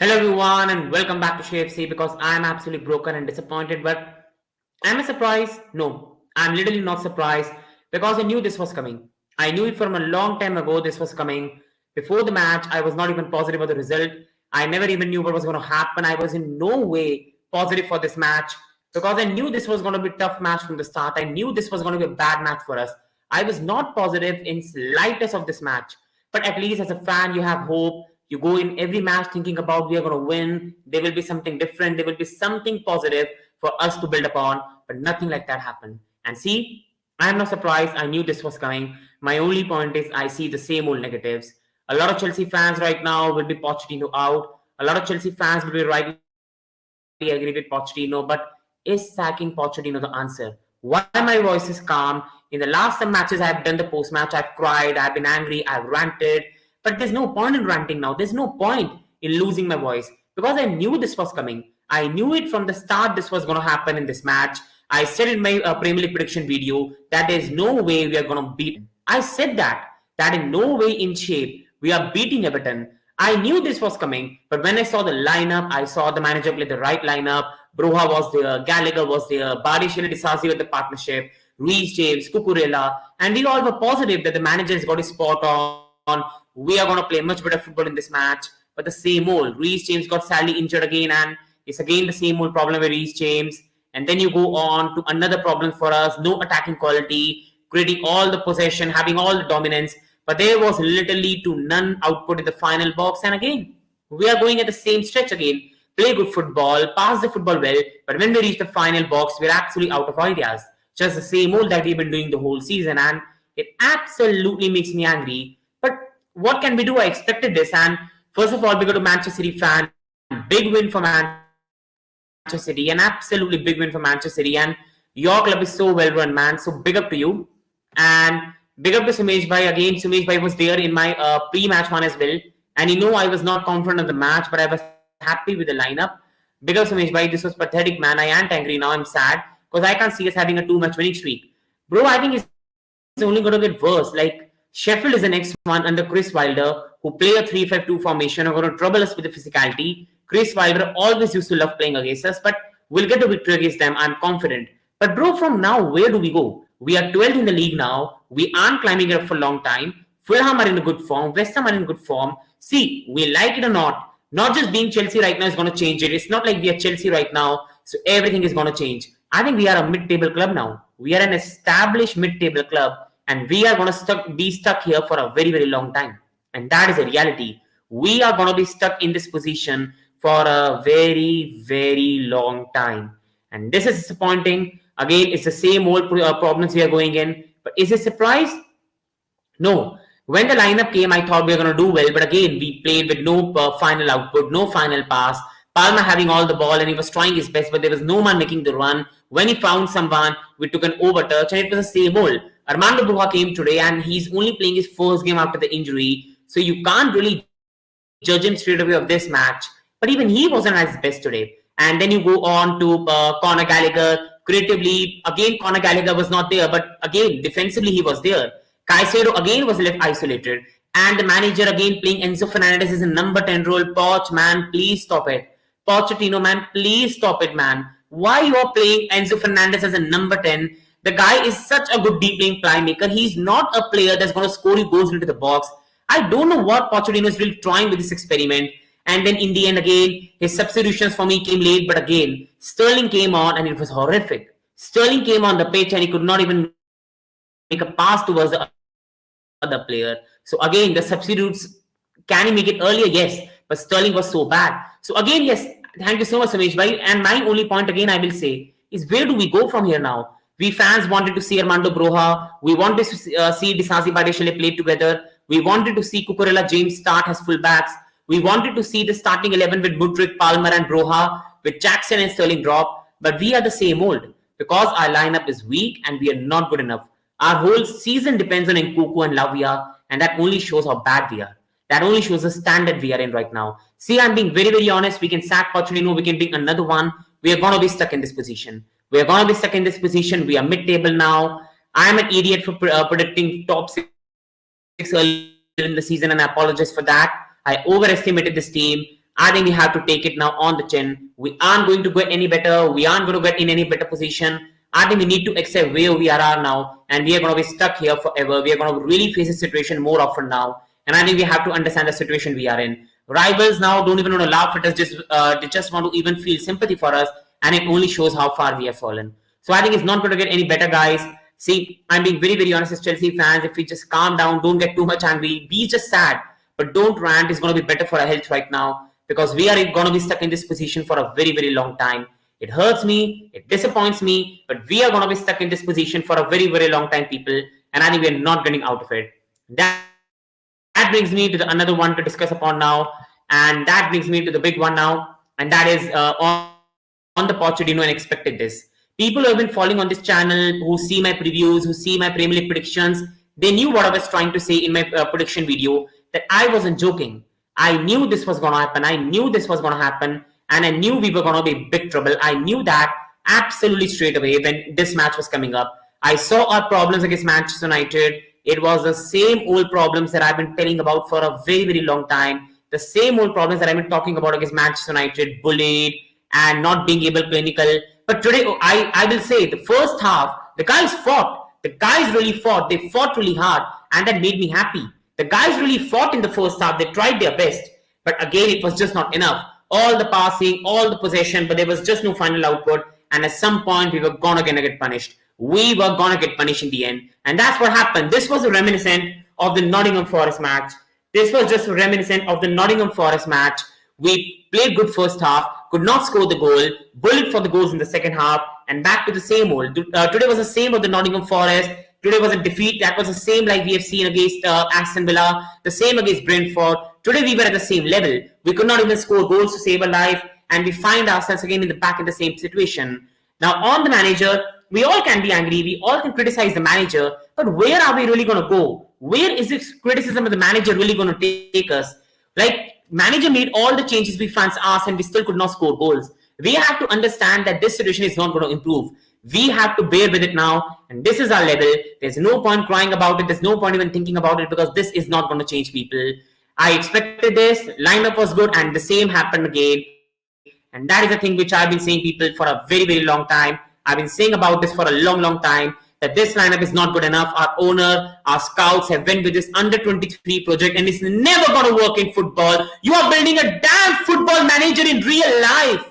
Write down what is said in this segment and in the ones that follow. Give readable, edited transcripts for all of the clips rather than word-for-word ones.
Hello everyone and welcome back to KFC because I'm absolutely broken and disappointed. But am I surprised? No, I'm literally not surprised because I knew this was coming. I knew it from a long time ago this was coming. Before the match, I was not even positive of the result. I never even knew what was going to happen. I was in no way positive for this match because I knew this was going to be a tough match from the start. I knew this was going to be a bad match for us. I was not positive in slightest of this match. But at least as a fan, you have hope. You go in every match thinking about we are going to win. There will be something different. There will be something positive for us to build upon. But nothing like that happened. And see, I am not surprised. I knew this was coming. My only point is I see the same old negatives. A lot of Chelsea fans right now will be Pochettino out. A lot of Chelsea fans will be rightly agree with Pochettino. But is sacking Pochettino the answer? Why my voice is calm? In the last some matches, I've done the post match. I've cried. I've been angry. I've ranted. But there's no point in ranting now. There's no point in losing my voice because I knew this was coming. I knew it from the start this was going to happen in this match. I said in my Premier League prediction video that there's no way we are going to beat. I said that in no way in shape we are beating Everton. I knew this was coming, but when I saw the lineup, I saw the manager play the right lineup. Broha was there, Gallagher was there, Badiashile Disasi with the partnership, Reece James, Cucurella, and we all were positive that the manager has got his spot on. We are going to play much better football in this match. But the same old, Reece James got sadly injured again, and it's again the same old problem with Reece James. And then you go on to another problem for us, no attacking quality, creating all the possession, having all the dominance. But there was literally to none output in the final box. And again, we are going at the same stretch again. Play good football, pass the football well. But when we reach the final box, we're actually out of ideas. Just the same old that we've been doing the whole season. And it absolutely makes me angry. But what can we do? I expected this. And first of all, we go to Manchester City fan. Big win for Manchester City. An absolutely big win for Manchester City. And your club is so well run, man. So big up to you. And big up to Sumesh Bhai. Again, Sumesh Bhai was there in my pre-match one as well. And I was not confident of the match, but I was happy with the lineup. Big up Sumesh Bhai. This was pathetic, man. I am angry now. I'm sad because I can't see us having a 2-match winning streak. Bro, I think it's only going to get worse. Like, Sheffield is the next one under Chris Wilder, who play a 3-5-2 formation, are going to trouble us with the physicality. Chris Wilder always used to love playing against us, but we'll get a victory against them. I'm confident. But bro, from now, where do we go? We are 12th in the league now. We aren't climbing it up for a long time. Fulham are in a good form. West Ham are in good form. See, we like it or not just being Chelsea right now is going to change it. It's not like we are Chelsea right now, so everything is going to change. I think we are a mid-table club now. We are an established mid-table club, and we are going to be stuck here for a very, very long time. And that is a reality. We are going to be stuck in this position for a very, very long time. And this is disappointing. Again, it's the same old problems we are going in. But is it a surprise? No. When the lineup came, I thought we were going to do well. But again, we played with no final output, no final pass. Palmer having all the ball and he was trying his best, but there was no man making the run. When he found someone, we took an overtouch and it was the same old. Armando Broja came today and he's only playing his first game after the injury. So you can't really judge him straight away of this match. But even he wasn't at his best today. And then you go on to Conor Gallagher. Creatively, again, Conor Gallagher was not there. But again, defensively, he was there. Caicedo again was left isolated. And the manager again playing Enzo Fernandez is a number 10 role. Poch, man, please stop it. Pochettino, man, please stop it, man. Why you are playing Enzo Fernandez as a number 10? The guy is such a good deep playing playmaker. He's not a player that's going to score you goals into the box. I don't know what Pochettino is really trying with this experiment. And then in the end, again, his substitutions for me came late. But again, Sterling came on and it was horrific. Sterling came on the pitch and he could not even make a pass towards the other player. So again, the substitutes, can he make it earlier? Yes. But Sterling was so bad. So again, yes, thank you so much, Sumesh Bhai. And my only point again, I will say, is where do we go from here now? We fans wanted to see Armando Broja. We wanted to see Disasi Badiashile play together. We wanted to see Cucurella James start as fullbacks. We wanted to see the starting 11 with Mudryk, Palmer and Broja, with Jackson and Sterling drop. But we are the same old because our lineup is weak and we are not good enough. Our whole season depends on Nkunku and Lavia, and that only shows how bad we are. That only shows the standard we are in right now. See, I'm being very, very honest. We can sack Pochettino. We can bring another one. We are going to be stuck in this position. We are going to be stuck in this position. We are mid-table now. I'm an idiot for predicting top 6 earlier in the season, and I apologize for that. I overestimated this team. I think we have to take it now on the chin. We aren't going to get any better. We aren't going to get in any better position. I think we need to accept where we are now, and we are going to be stuck here forever. We are going to really face a situation more often now, and I think we have to understand the situation we are in. Rivals now don't even want to laugh at us; they just want to even feel sympathy for us, and it only shows how far we have fallen. So I think it's not going to get any better, guys. See, I'm being very, very honest as Chelsea fans. If we just calm down, don't get too much angry, be just sad, but don't rant. It's going to be better for our health right now, because we are going to be stuck in this position for a very, very long time. It hurts me, it disappoints me, but we are going to be stuck in this position for a very, very long time, people, and I think we're not getting out of it. That brings me to another one to discuss upon now, and that brings me to the big one now, and that is on the Pochettino and expected this. People who have been following on this channel, who see my previews, who see my Premier League predictions, they knew what I was trying to say in my prediction video, that I wasn't joking. I knew this was going to happen. I knew this was going to happen. And I knew we were going to be in big trouble. I knew that absolutely straight away when this match was coming up. I saw our problems against Manchester United. It was the same old problems that I've been telling about for a very, very long time. The same old problems that I've been talking about against Manchester United, bullied and not being able clinical. But today, I will say the first half, the guys fought. The guys really fought. They fought really hard, and that made me happy. The guys really fought in the first half. They tried their best. But again, it was just not enough. All the passing, all the possession, but there was just no final output. And at some point, we were gonna get punished. We were gonna get punished in the end. And that's what happened. This was a reminiscent of the Nottingham Forest match. This was just reminiscent of the Nottingham Forest match. We played good first half, could not score the goal, bullied for the goals in the second half, and back to the same old. Today was the same of the Nottingham Forest. Today was a defeat that was the same like we have seen against Aston Villa, the same against Brentford. Today we were at the same level. We could not even score goals to save our life, and we find ourselves again in the same situation. Now on the manager, we all can be angry, we all can criticize the manager, but where are we really going to go? Where is this criticism of the manager really going to take us? Like, manager made all the changes we fans asked, and we still could not score goals. We have to understand that this situation is not going to improve. We have to bear with it now, and this is our level. There's no point crying about it. There's no point even thinking about it, because this is not going to change, people. I expected this. Lineup was good, and the same happened again. And that is the thing which I've been saying, people, for a very, very long time. I've been saying about this for a long, long time, that this lineup is not good enough. Our owner, our scouts have went with this under-23 project, and it's never going to work in football. You are building a damn football manager in real life.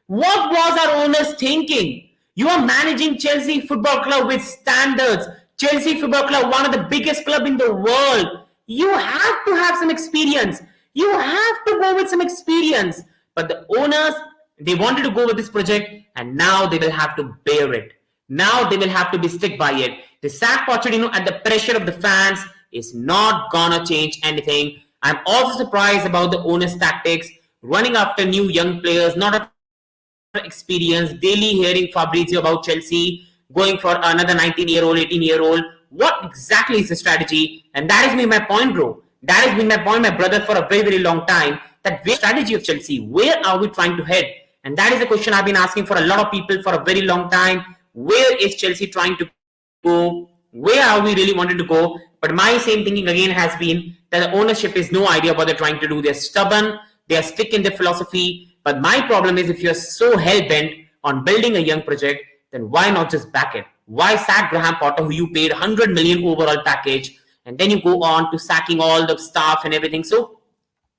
What was our owners thinking? You are managing Chelsea Football Club with standards. Chelsea Football Club, one of the biggest club in the world. You have to have some experience. You have to go with some experience. But the owners, they wanted to go with this project, and now they will have to bear it. Now they will have to be stick by it. The sack Pochettino at the pressure of the fans is not gonna change anything. I'm also surprised about the owner's tactics, running after new young players, not experience, daily hearing Fabrizio about Chelsea, going for another 19-year-old, 18-year-old. What exactly is the strategy? And that has been my point, bro. That has been my point, my brother, for a very, very long time. That where strategy of Chelsea? Where are we trying to head? And that is the question I've been asking for a lot of people for a very long time. Where is Chelsea trying to go? Where are we really wanting to go? But my same thinking again has been that the ownership has no idea what they're trying to do. They're stubborn. They are stuck in their philosophy. But my problem is, if you're so hell-bent on building a young project, then why not just back it? Why sack Graham Potter, who you paid 100 million overall package, and then you go on to sacking all the staff and everything? So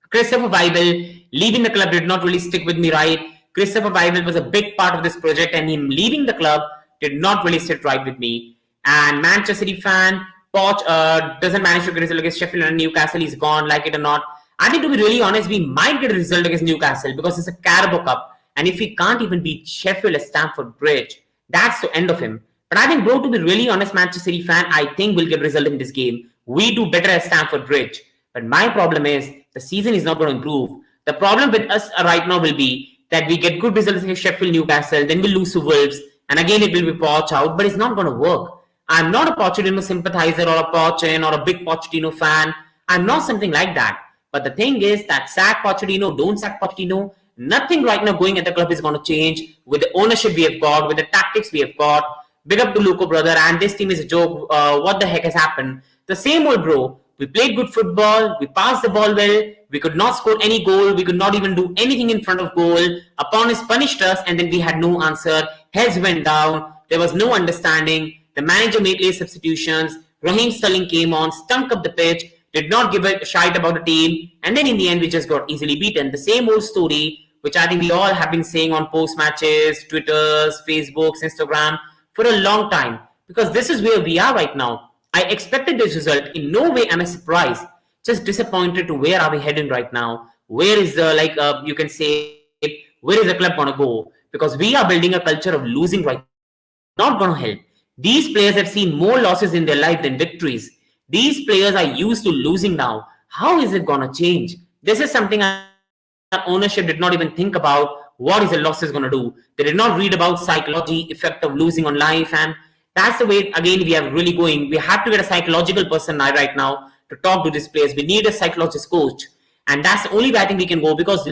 Christopher Weibel leaving the club did not really stick with me right. Christopher Weibel was a big part of this project, and him leaving the club did not really sit right with me. And Manchester City fan, Poch doesn't manage to get a result against Sheffield and Newcastle. He's gone, like it or not. I think, to be really honest, we might get a result against Newcastle because it's a Carabao Cup. And if we can't even beat Sheffield at Stamford Bridge, that's the end of him. But I think, bro, to be really honest, Manchester City fan, I think we'll get a result in this game. We do better at Stamford Bridge. But my problem is, the season is not going to improve. The problem with us right now will be that we get good results against Sheffield, Newcastle, then we lose to Wolves, and again it will be Poch out, but it's not going to work. I'm not a Pochettino sympathizer or a Pochin or a big Pochettino fan. I'm not something like that. But the thing is that sack Pochettino, don't sack Pochettino. Nothing right now going at the club is going to change with the ownership we have got, with the tactics we have got. Big up to Luco, brother, and this team is a joke. What the heck has happened? The same old, bro. We played good football. We passed the ball well. We could not score any goal. We could not even do anything in front of goal. Opponents punished us, and then we had no answer. Heads went down. There was no understanding. The manager made late substitutions. Raheem Sterling came on, stunk up the pitch, did not give a shite about the team, and then in the end we just got easily beaten. The same old story, which I think we all have been saying on post matches, Twitters, Facebooks, Instagram for a long time, because this is where we are right now. I expected this result. In no way am I surprised. Just disappointed to where are we heading right now. Where is the, you can say, where is the club going to go? Because we are building a culture of losing right now. Not going to help. These players have seen more losses in their life than victories. These players are used to losing now. How is it going to change? This is something our ownership did not even think about. What is the losses going to do? They did not read about psychology, effect of losing on life, and that's the way, again, we are really going. We have to get a psychological person right now to talk to these players. We need a psychologist coach, and that's the only way I think we can go, because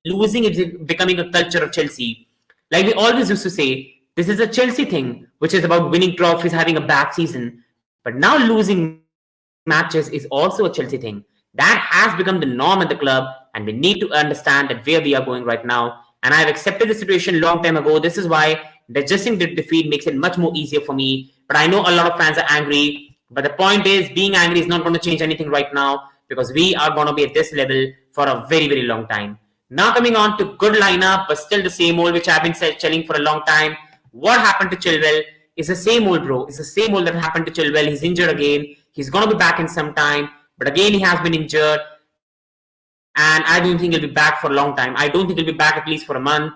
losing is becoming a culture of Chelsea. Like we always used to say, this is a Chelsea thing, which is about winning trophies, having a bad season. But now losing matches is also a Chelsea thing. That has become the norm at the club, and we need to understand that where we are going right now. And I've accepted the situation a long time ago. This is why digesting the defeat makes it much more easier for me. But I know a lot of fans are angry. But the point is, being angry is not going to change anything right now, because we are going to be at this level for a very, very long time. Now coming on to good lineup, but still the same old, which I've been telling for a long time. What happened to Chilwell is the same old, bro. It's the same old that happened to Chilwell. He's injured again. He's going to be back in some time. But again, he has been injured. And I don't think he'll be back for a long time. I don't think he'll be back at least for a month.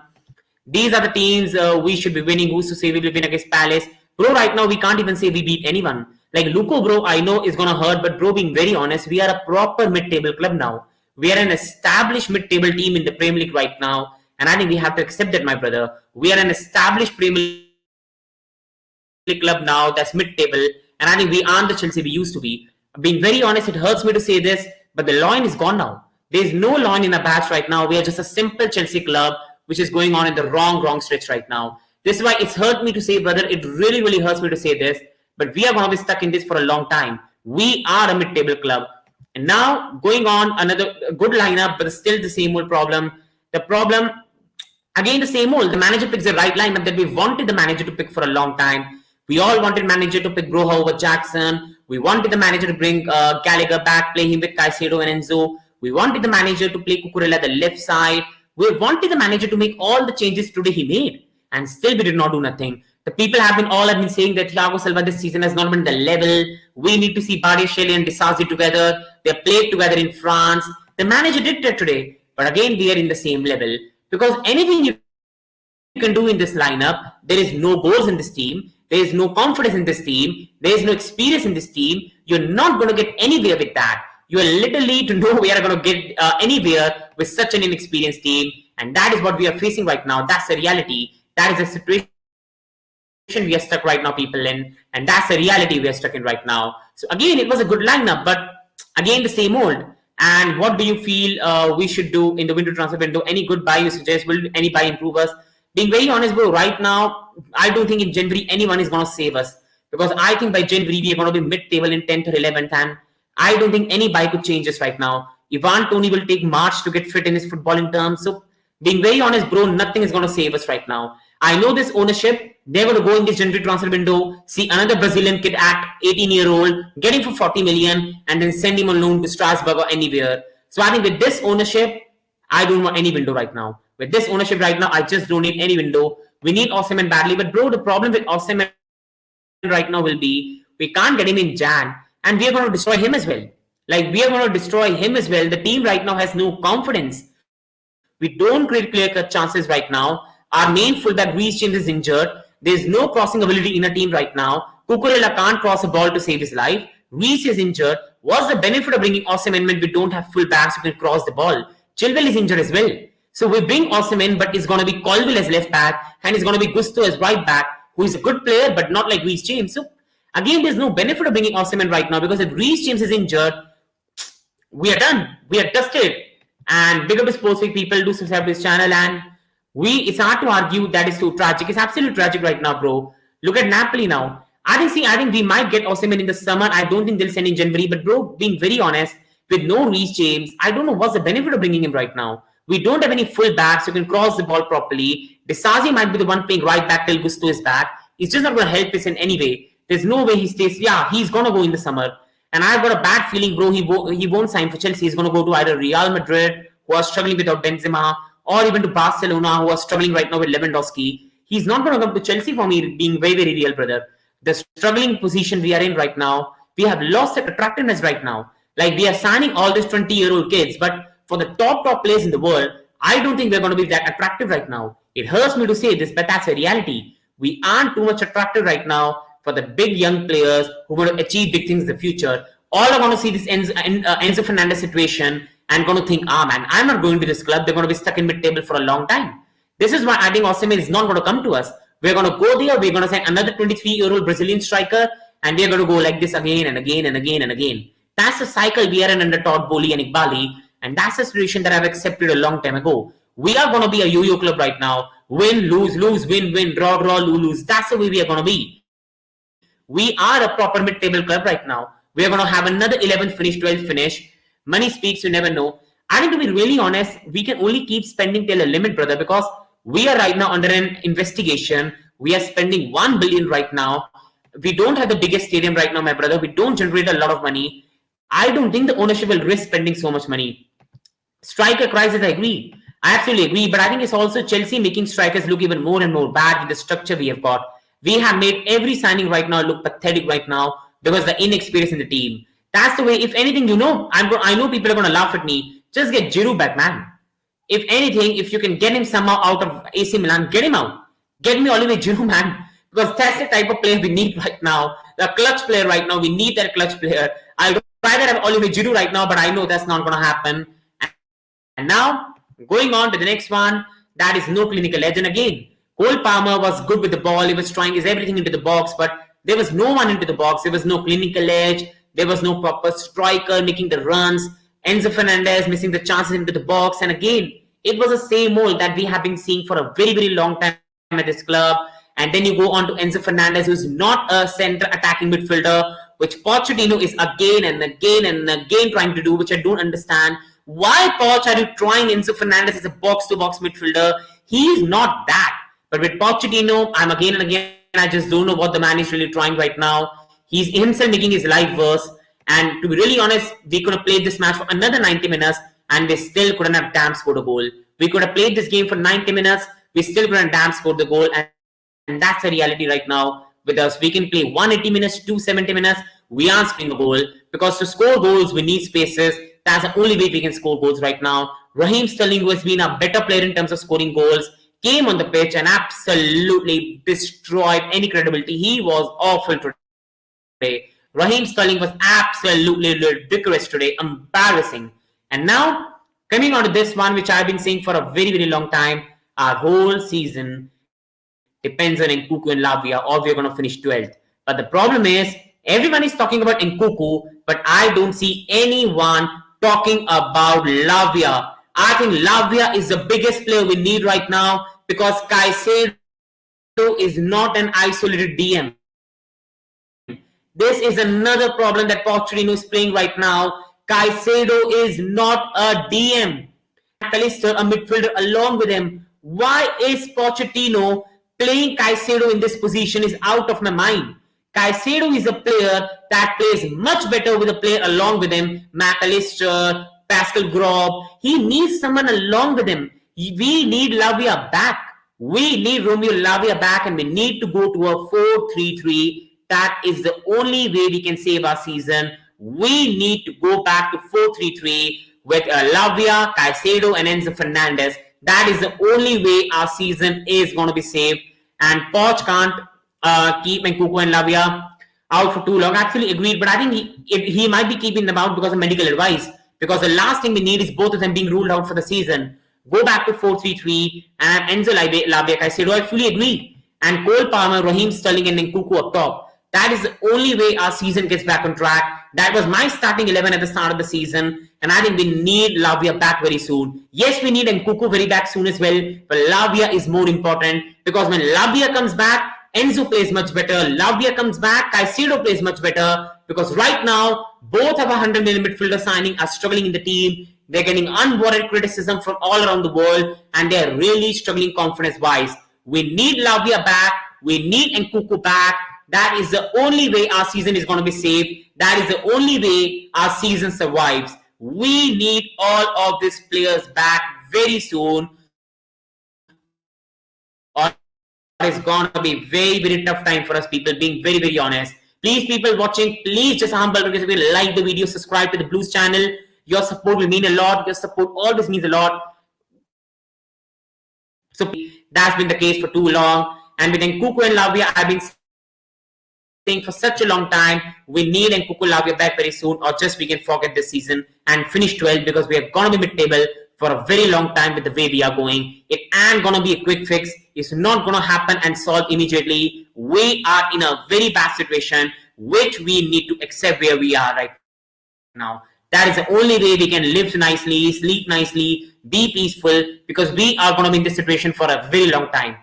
These are the teams we should be winning. Who's to say we will win against Palace? Bro, right now, we can't even say we beat anyone. Like Luko, bro, I know is going to hurt. But bro, being very honest, we are a proper mid-table club now. We are an established mid-table team in the Premier League right now. And I think we have to accept that, my brother. We are an established Premier League club now that's mid-table. And I think we aren't the Chelsea we used to be. Being very honest, it hurts me to say this, but the loin is gone now. There's no loin in our badge right now. We are just a simple Chelsea club, which is going on in the wrong stretch right now. This is why it's hurt me to say, brother. It really, really hurts me to say this. But we are going to be stuck in this for a long time. We are a mid-table club. And now, going on, another good lineup, but still the same old problem. The problem, again, the same old. The manager picks the right lineup that we wanted the manager to pick for a long time. We all wanted manager to pick Broha over Jackson. We wanted the manager to bring Gallagher back, play him with Caicedo and Enzo. We wanted the manager to play Cucurella the left side. We wanted the manager to make all the changes today he made. And still we did not do nothing. The people have been saying that Thiago Silva this season has not been the level. We need to see Badiashile and Disasi together. They played together in France. The manager did that today. But again, we are in the same level. Because anything you can do in this lineup, there is no goals in this team. There is no confidence in this team. There is no experience in this team. You're not going to get anywhere with that. You are literally to nowhere going to get anywhere with such an inexperienced team. And that is what we are facing right now. That's the reality. That is the situation we are stuck right now, people in. And that's the reality we are stuck in right now. So again, it was a good lineup. But again, the same old. And what do you feel we should do in the window transfer window? Any good buy you suggest? Will any buy improve us? Being very honest, bro, right now, I don't think in January anyone is going to save us. Because I think by January we are going to be mid-table in 10th or 11th. And I don't think any buy could change us right now. Ivan Toney will take March to get fit in his footballing terms. So being very honest, bro, nothing is going to save us right now. I know this ownership, they're going to go in this January transfer window, see another Brazilian kid at 18-year-old, get him for 40 million, and then send him on loan to Strasbourg or anywhere. So I think with this ownership, I don't want any window right now. With this ownership right now, I just don't need any window. We need Osimhen badly. But bro, the problem with Osimhen right now will be, we can't get him in Jan. And we are going to destroy him as well. Like, we are going to destroy him as well. The team right now has no confidence. We don't create clear-cut chances right now. Our main fullback, Reece James, is injured. There's no crossing ability in a team right now. Cucurella can't cross a ball to save his life. Reece is injured. What's the benefit of bringing Osimhen when we don't have fullbacks who can cross the ball? Chilwell is injured as well. So we bring Osimhen, but it's going to be Colwill as left back, and it's going to be Gusto as right back, who is a good player, but not like Reece James. So again, there's no benefit of bringing Osimhen right now, because if Reece James is injured, we are done. We are dusted. And big up to Sports Week people, do subscribe to this channel. And it's hard to argue that is so tragic. It's absolutely tragic right now, bro. Look at Napoli now. I think we might get Osimhen in the summer. I don't think they'll send in January. But bro, being very honest, with no Reece James. I don't know what's the benefit of bringing him right now. We don't have any full backs who can cross the ball properly. Disasi might be the one playing right back till Gusto is back. He's just not going to help us in any way. There's no way he stays. Yeah, he's going to go in the summer. And I've got a bad feeling, bro, he won't sign for Chelsea. He's going to go to either Real Madrid, who are struggling without Benzema, or even to Barcelona, who are struggling right now with Lewandowski. He's not going to come to Chelsea for me, being very, very real, brother. The struggling position we are in right now, we have lost that attractiveness right now. Like, we are signing all these 20-year-old kids, but for the top players in the world, I don't think we're going to be that attractive right now. It hurts me to say this, but that's a reality. We aren't too much attractive right now for the big young players who want to achieve big things in the future. All are going to see this Enzo Fernandez situation and going to think, man, I'm not going to this club. They're going to be stuck in mid-table for a long time. This is why I think Osimhen is not going to come to us. We're going to go there. We're going to sign another 23-year-old Brazilian striker, and we're going to go like this again and again and again and again. That's the cycle we are in under Todd Boehly and Iqbali, and that's the situation that I've accepted a long time ago. We are going to be a yo-yo club right now. Win, lose, lose, win, win, draw, draw, lose. That's the way we are going to be. We are a proper mid-table club right now. We are going to have another 11th finish, 12th finish. Money speaks, you never know. I think, to be really honest, we can only keep spending till a limit, brother, because we are right now under an investigation. We are spending 1 billion right now. We don't have the biggest stadium right now, my brother. We don't generate a lot of money. I don't think the ownership will risk spending so much money. Striker crisis, I agree. I absolutely agree. But I think it's also Chelsea making strikers look even more and more bad with the structure we have got. We have made every signing right now look pathetic right now because the inexperience in the team. That's the way. If anything, I know people are going to laugh at me. Just get Giroud back, man. If anything, if you can get him somehow out of AC Milan, get him out. Get me Olivier Giroud, man. Because that's the type of player we need right now. The clutch player right now. We need that clutch player. I'll rather have Olivier Giroud right now, but I know that's not going to happen. And now, going on to the next one, that is no clinical edge. And again, Cole Palmer was good with the ball. He was trying his everything into the box, but there was no one into the box. There was no clinical edge. There was no proper striker making the runs. Enzo Fernandez missing the chances into the box. And again, it was the same mold that we have been seeing for a very, very long time at this club. And then you go on to Enzo Fernandez, who's not a center attacking midfielder, which Pochettino is again and again and again trying to do, which I don't understand. Why, Poch, are you trying Enzo Fernandez as a box-to-box midfielder? He is not that. But with Pochettino, I'm again and again, I just don't know what the man is really trying right now. He's himself making his life worse. And to be really honest, we could have played this match for another 90 minutes and we still couldn't have damn scored a goal. We could have played this game for 90 minutes, we still couldn't have damn scored the goal. And that's the reality right now with us. We can play 180 minutes, 270 minutes, we aren't scoring a goal. Because to score goals, we need spaces. That's the only way we can score goals right now. Raheem Sterling, who has been a better player in terms of scoring goals, came on the pitch and absolutely destroyed any credibility. He was awful today. Raheem Sterling was absolutely ridiculous today, embarrassing. And now, coming on to this one, which I've been saying for a very, very long time, our whole season depends on Nkunku and Lavia, or we're going to finish 12th. But the problem is, everyone is talking about Nkunku, but I don't see anyone talking about Lavia. I think Lavia is the biggest player we need right now because Caicedo is not an isolated DM. This is another problem that Pochettino is playing right now. Caicedo is not a DM. McAllister, a midfielder, along with him. Why is Pochettino playing Caicedo in this position is out of my mind. Caicedo is a player that plays much better with a player along with him. McAllister, Pascal Grob. He needs someone along with him. We need Lavia back. We need Romeo Lavia back and we need to go to a 4-3-3. That is the only way we can save our season. We need to go back to 4-3-3 with Lavia, Caicedo and Enzo Fernandez. That is the only way our season is going to be saved. And Poch can't keep Nkunku and Lavia out for too long. Actually agreed, but I think he might be keeping them out because of medical advice. Because the last thing we need is both of them being ruled out for the season. Go back to 4-3-3 and Enzo Lavia, Caicedo. I fully agree. And Cole Palmer, Raheem Sterling and Nkunku up top. That is the only way our season gets back on track. That was my starting 11 at the start of the season. And I think we need Lavia back very soon. Yes, we need Nkunku very back soon as well. But Lavia is more important. Because when Lavia comes back, Enzo plays much better. Lavia comes back, Caicedo plays much better. Because right now, Both of our 100 million midfielder signing are struggling in the team. They're getting unwarranted criticism from all around the world, and they're really struggling confidence-wise. We need Lavia back. We need Nkunku back. That is the only way our season is going to be saved. That is the only way our season survives. We need all of these players back very soon, or it's going to be very, very tough time for us, people, being very, very honest. Please, people watching, please just humble request, like the video, subscribe to the Blues channel. Your support will mean a lot. Your support always means a lot. So that's been the case for too long. And with Nkunku and Lavia, I've been saying for such a long time, we need Nkunku Lavia back very soon, or just we can forget this season and finish 12, because we are going to be mid-table for a very long time with the way we are going. It ain't going to be a quick fix. It's not going to happen and solve immediately. We are in a very bad situation, which we need to accept where we are right now. That is the only way we can live nicely, sleep nicely, be peaceful, because we are going to be in this situation for a very long time.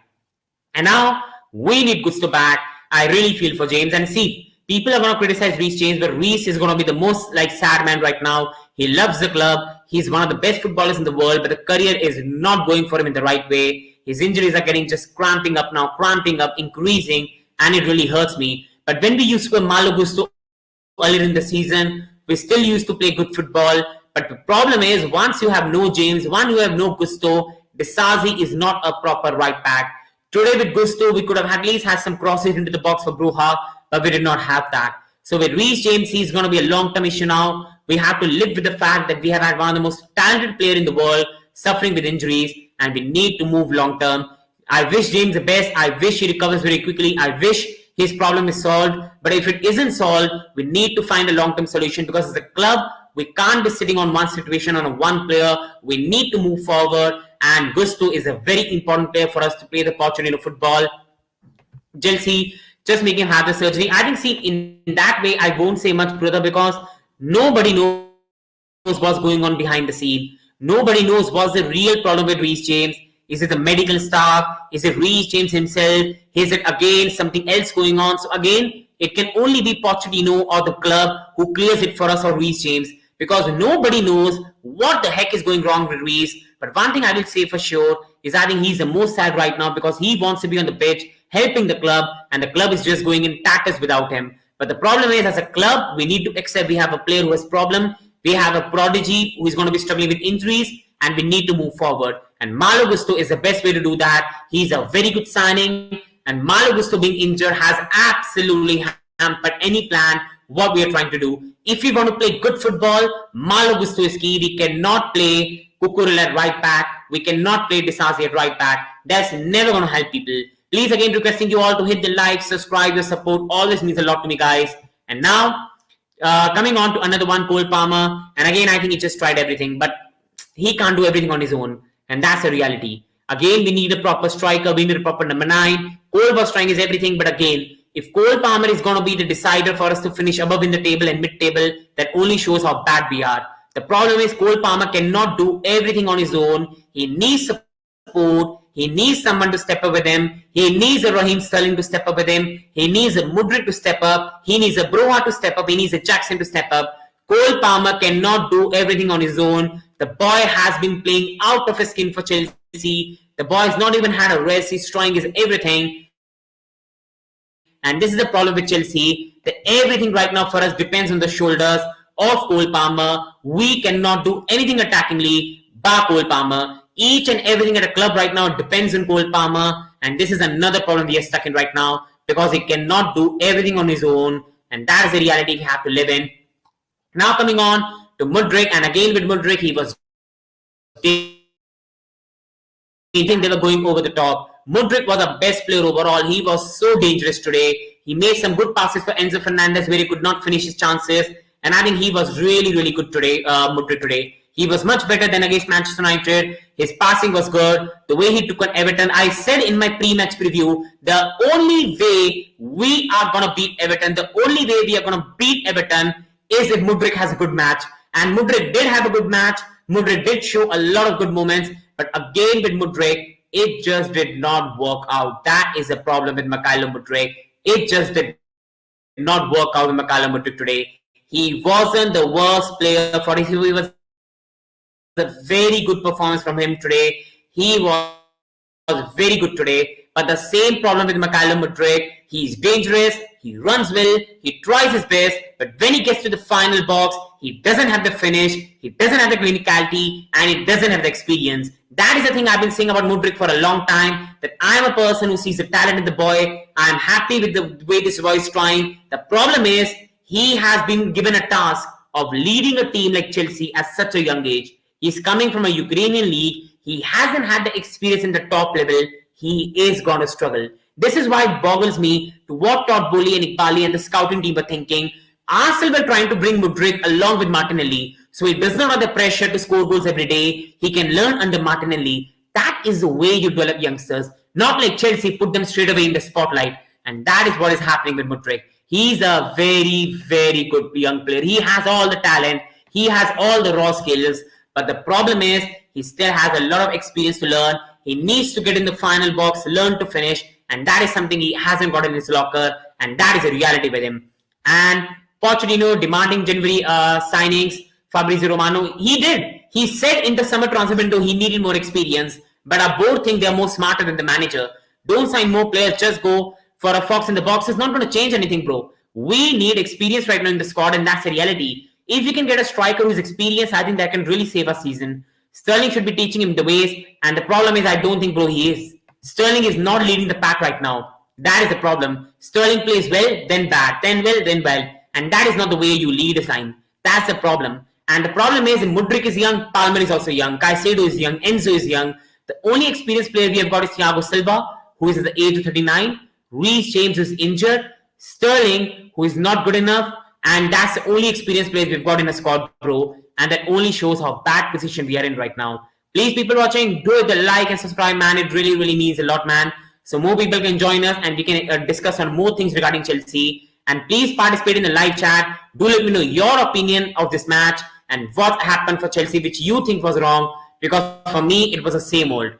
And now we need Gusto back. I really feel for James. And see, people are going to criticize Reece James, but Reece is going to be the most sad man right now. He loves the club. He's one of the best footballers in the world, but the career is not going for him in the right way. His injuries are getting just cramping up, increasing, and it really hurts me. But when we used to play Malo Gusto earlier in the season, we still used to play good football. But the problem is, once you have no James, once you have no Gusto, Disasi is not a proper right back. Today with Gusto, we could have at least had some crosses into the box for Bruja, but we did not have that. So with Reece James, he's going to be a long-term issue now. We have to live with the fact that we have had one of the most talented players in the world suffering with injuries, and we need to move long-term. I wish James the best. I wish he recovers very quickly. I wish his problem is solved. But if it isn't solved, we need to find a long-term solution, because as a club, we can't be sitting on one situation, on one player. We need to move forward, and Gusto is a very important player for us to play the Pochettino football. Chelsea, just make him have the surgery. I think, see, in that way, I won't say much, brother, because nobody knows what's going on behind the scene. Nobody knows what's the real problem with Reece James. Is it the medical staff? Is it Reece James himself? Is it again something else going on? So again, it can only be Pochettino or the club who clears it for us, or Reece James, because nobody knows what the heck is going wrong with Reece. But one thing I will say for sure is I think he's the most sad right now, because he wants to be on the pitch helping the club, and the club is just going in tatters without him. But the problem is, as a club, we need to accept we have a player who has problem. We have a prodigy who is going to be struggling with injuries, and we need to move forward. And Malo Gusto is the best way to do that. He's a very good signing, and Malo Gusto being injured has absolutely hampered any plan what we are trying to do. If we want to play good football, Malo Gusto is key. We cannot play Kukuril at right back. We cannot play Disasi at right back. That's never going to help people. Please, again, requesting you all to hit the like, subscribe, your support always means a lot to me, guys. And now, coming on to another one, Cole Palmer. And again, I think he just tried everything, but he can't do everything on his own. And that's a reality. Again, we need a proper striker. We need a proper number 9. Cole was trying his everything, but again, if Cole Palmer is going to be the decider for us to finish above in the table and mid-table, that only shows how bad we are. The problem is Cole Palmer cannot do everything on his own. He needs support. He needs someone to step up with him. He needs a Raheem Sterling to step up with him. He needs a Mudryk to step up. He needs a Broha to step up. He needs a Jackson to step up. Cole Palmer cannot do everything on his own. The boy has been playing out of his skin for Chelsea. The boy has not even had a rest. He's trying his everything. And this is the problem with Chelsea, that everything right now for us depends on the shoulders of Cole Palmer. We cannot do anything attackingly by Cole Palmer. Each and everything at a club right now depends on Cole Palmer. And this is another problem we are stuck in right now, because he cannot do everything on his own. And that is the reality we have to live in. Now coming on to Mudryk. And again with Mudryk, he was... I think they were going over the top. Mudryk was the best player overall. He was so dangerous today. He made some good passes for Enzo Fernandez where he could not finish his chances. And I think he was really, really good today, Mudryk today. He was much better than against Manchester United. His passing was good. The way he took on Everton. I said in my pre-match preview, the only way we are going to beat Everton, the only way we are going to beat Everton is if Mudryk has a good match. And Mudryk did have a good match. Mudryk did show a lot of good moments. But again with Mudryk, it just did not work out. That is a problem with Mykhailo Mudryk. It just did not work out with Mykhailo Mudryk today. He wasn't the worst player for it. He was a very good performance from him today. He was very good today. But the same problem with Mikhailo Mudryk, he's dangerous, he runs well, he tries his best, but when he gets to the final box, he doesn't have the finish, he doesn't have the clinicality, and he doesn't have the experience. That is the thing I've been saying about Mudryk for a long time, that I'm a person who sees the talent in the boy. I'm happy with the way this boy is trying. The problem is he has been given a task of leading a team like Chelsea at such a young age. He's coming from a Ukrainian league. He hasn't had the experience in the top level. He is going to struggle. This is why it boggles me to what Todd Boehly and Iqbali and the scouting team were thinking. Arsenal were trying to bring Mudryk along with Martinelli, so he does not have the pressure to score goals every day. He can learn under Martinelli. That is the way you develop youngsters. Not like Chelsea, put them straight away in the spotlight. And that is what is happening with Mudryk. He's a very, very good young player. He has all the talent. He has all the raw skills. But the problem is, he still has a lot of experience to learn. He needs to get in the final box, learn to finish. And that is something he hasn't got in his locker. And that is a reality with him. And Pochettino demanding January signings, Fabrizio Romano, he did. He said in the summer transfer window he needed more experience. But our board think they're more smarter than the manager. Don't sign more players, just go for a fox in the box. It's not going to change anything, bro. We need experience right now in the squad, and that's the reality. If we can get a striker who's experienced, I think that can really save our season. Sterling should be teaching him the ways, and the problem is I don't think, bro, he is. Sterling is not leading the pack right now. That is the problem. Sterling plays well, then bad, then well, then well. And that is not the way you lead a team. That's the problem. And the problem is Mudryk is young, Palmer is also young, Caicedo is young, Enzo is young. The only experienced player we have got is Thiago Silva, who is at the age of 39. Reece James is injured. Sterling, who is not good enough. And that's the only experienced players we've got in the squad, bro. And that only shows how bad position we are in right now. Please, people watching, do it the like and subscribe, man. It really, really means a lot, man. So more people can join us and we can discuss on more things regarding Chelsea. And please participate in the live chat. Do let me know your opinion of this match and what happened for Chelsea, which you think was wrong. Because for me, it was the same old.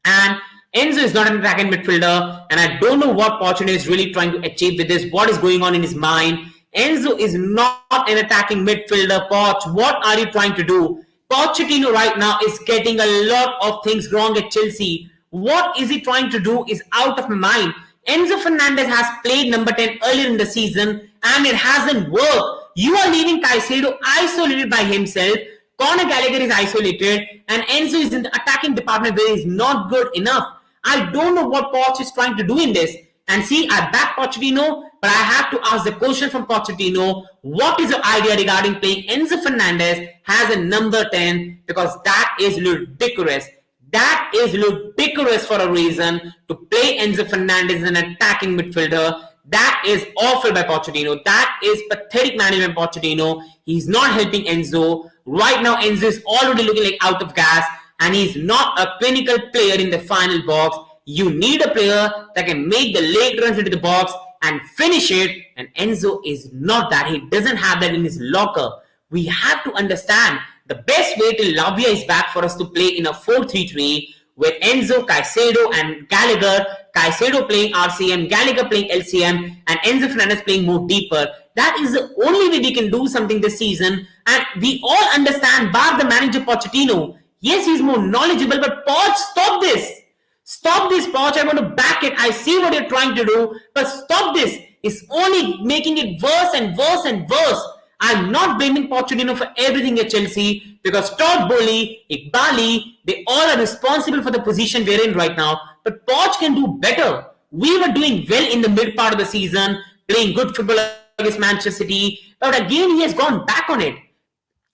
And Enzo is not an attacking midfielder. And I don't know what Pochettino is really trying to achieve with this. What is going on in his mind? Enzo is not an attacking midfielder. Poch, what are you trying to do? Pochettino right now is getting a lot of things wrong at Chelsea. What is he trying to do is out of my mind. Enzo Fernandez has played number 10 earlier in the season and it hasn't worked. You are leaving Caicedo isolated by himself. Conor Gallagher is isolated and Enzo is in the attacking department where he's not good enough. I don't know what Poch is trying to do in this. And see, I back Pochettino, but I have to ask the question from Pochettino, what is your idea regarding playing Enzo Fernandez as a number 10? Because that is ludicrous. That is ludicrous for a reason to play Enzo Fernandez as an attacking midfielder. That is awful by Pochettino. That is pathetic management by Pochettino. He's not helping Enzo. Right now, Enzo is already looking like out of gas and he's not a clinical player in the final box. You need a player that can make the late runs into the box and finish it. And Enzo is not that. He doesn't have that in his locker. We have to understand the best way till Lavia is back for us to play in a 4-3-3 with Enzo, Caicedo and Gallagher. Caicedo playing RCM, Gallagher playing LCM and Enzo Fernandez playing more deeper. That is the only way we can do something this season. And we all understand, bar the manager Pochettino. Yes, he's more knowledgeable, but Poch, stop this. Stop this, Poch. I want to back it. I see what you're trying to do, but stop this. It's only making it worse and worse and worse. I'm not blaming Pochettino for everything at Chelsea because Todd Boehly, Iqbali, they all are responsible for the position we're in right now. But Poch can do better. We were doing well in the mid part of the season, playing good football against Manchester City, but again he has gone back on it.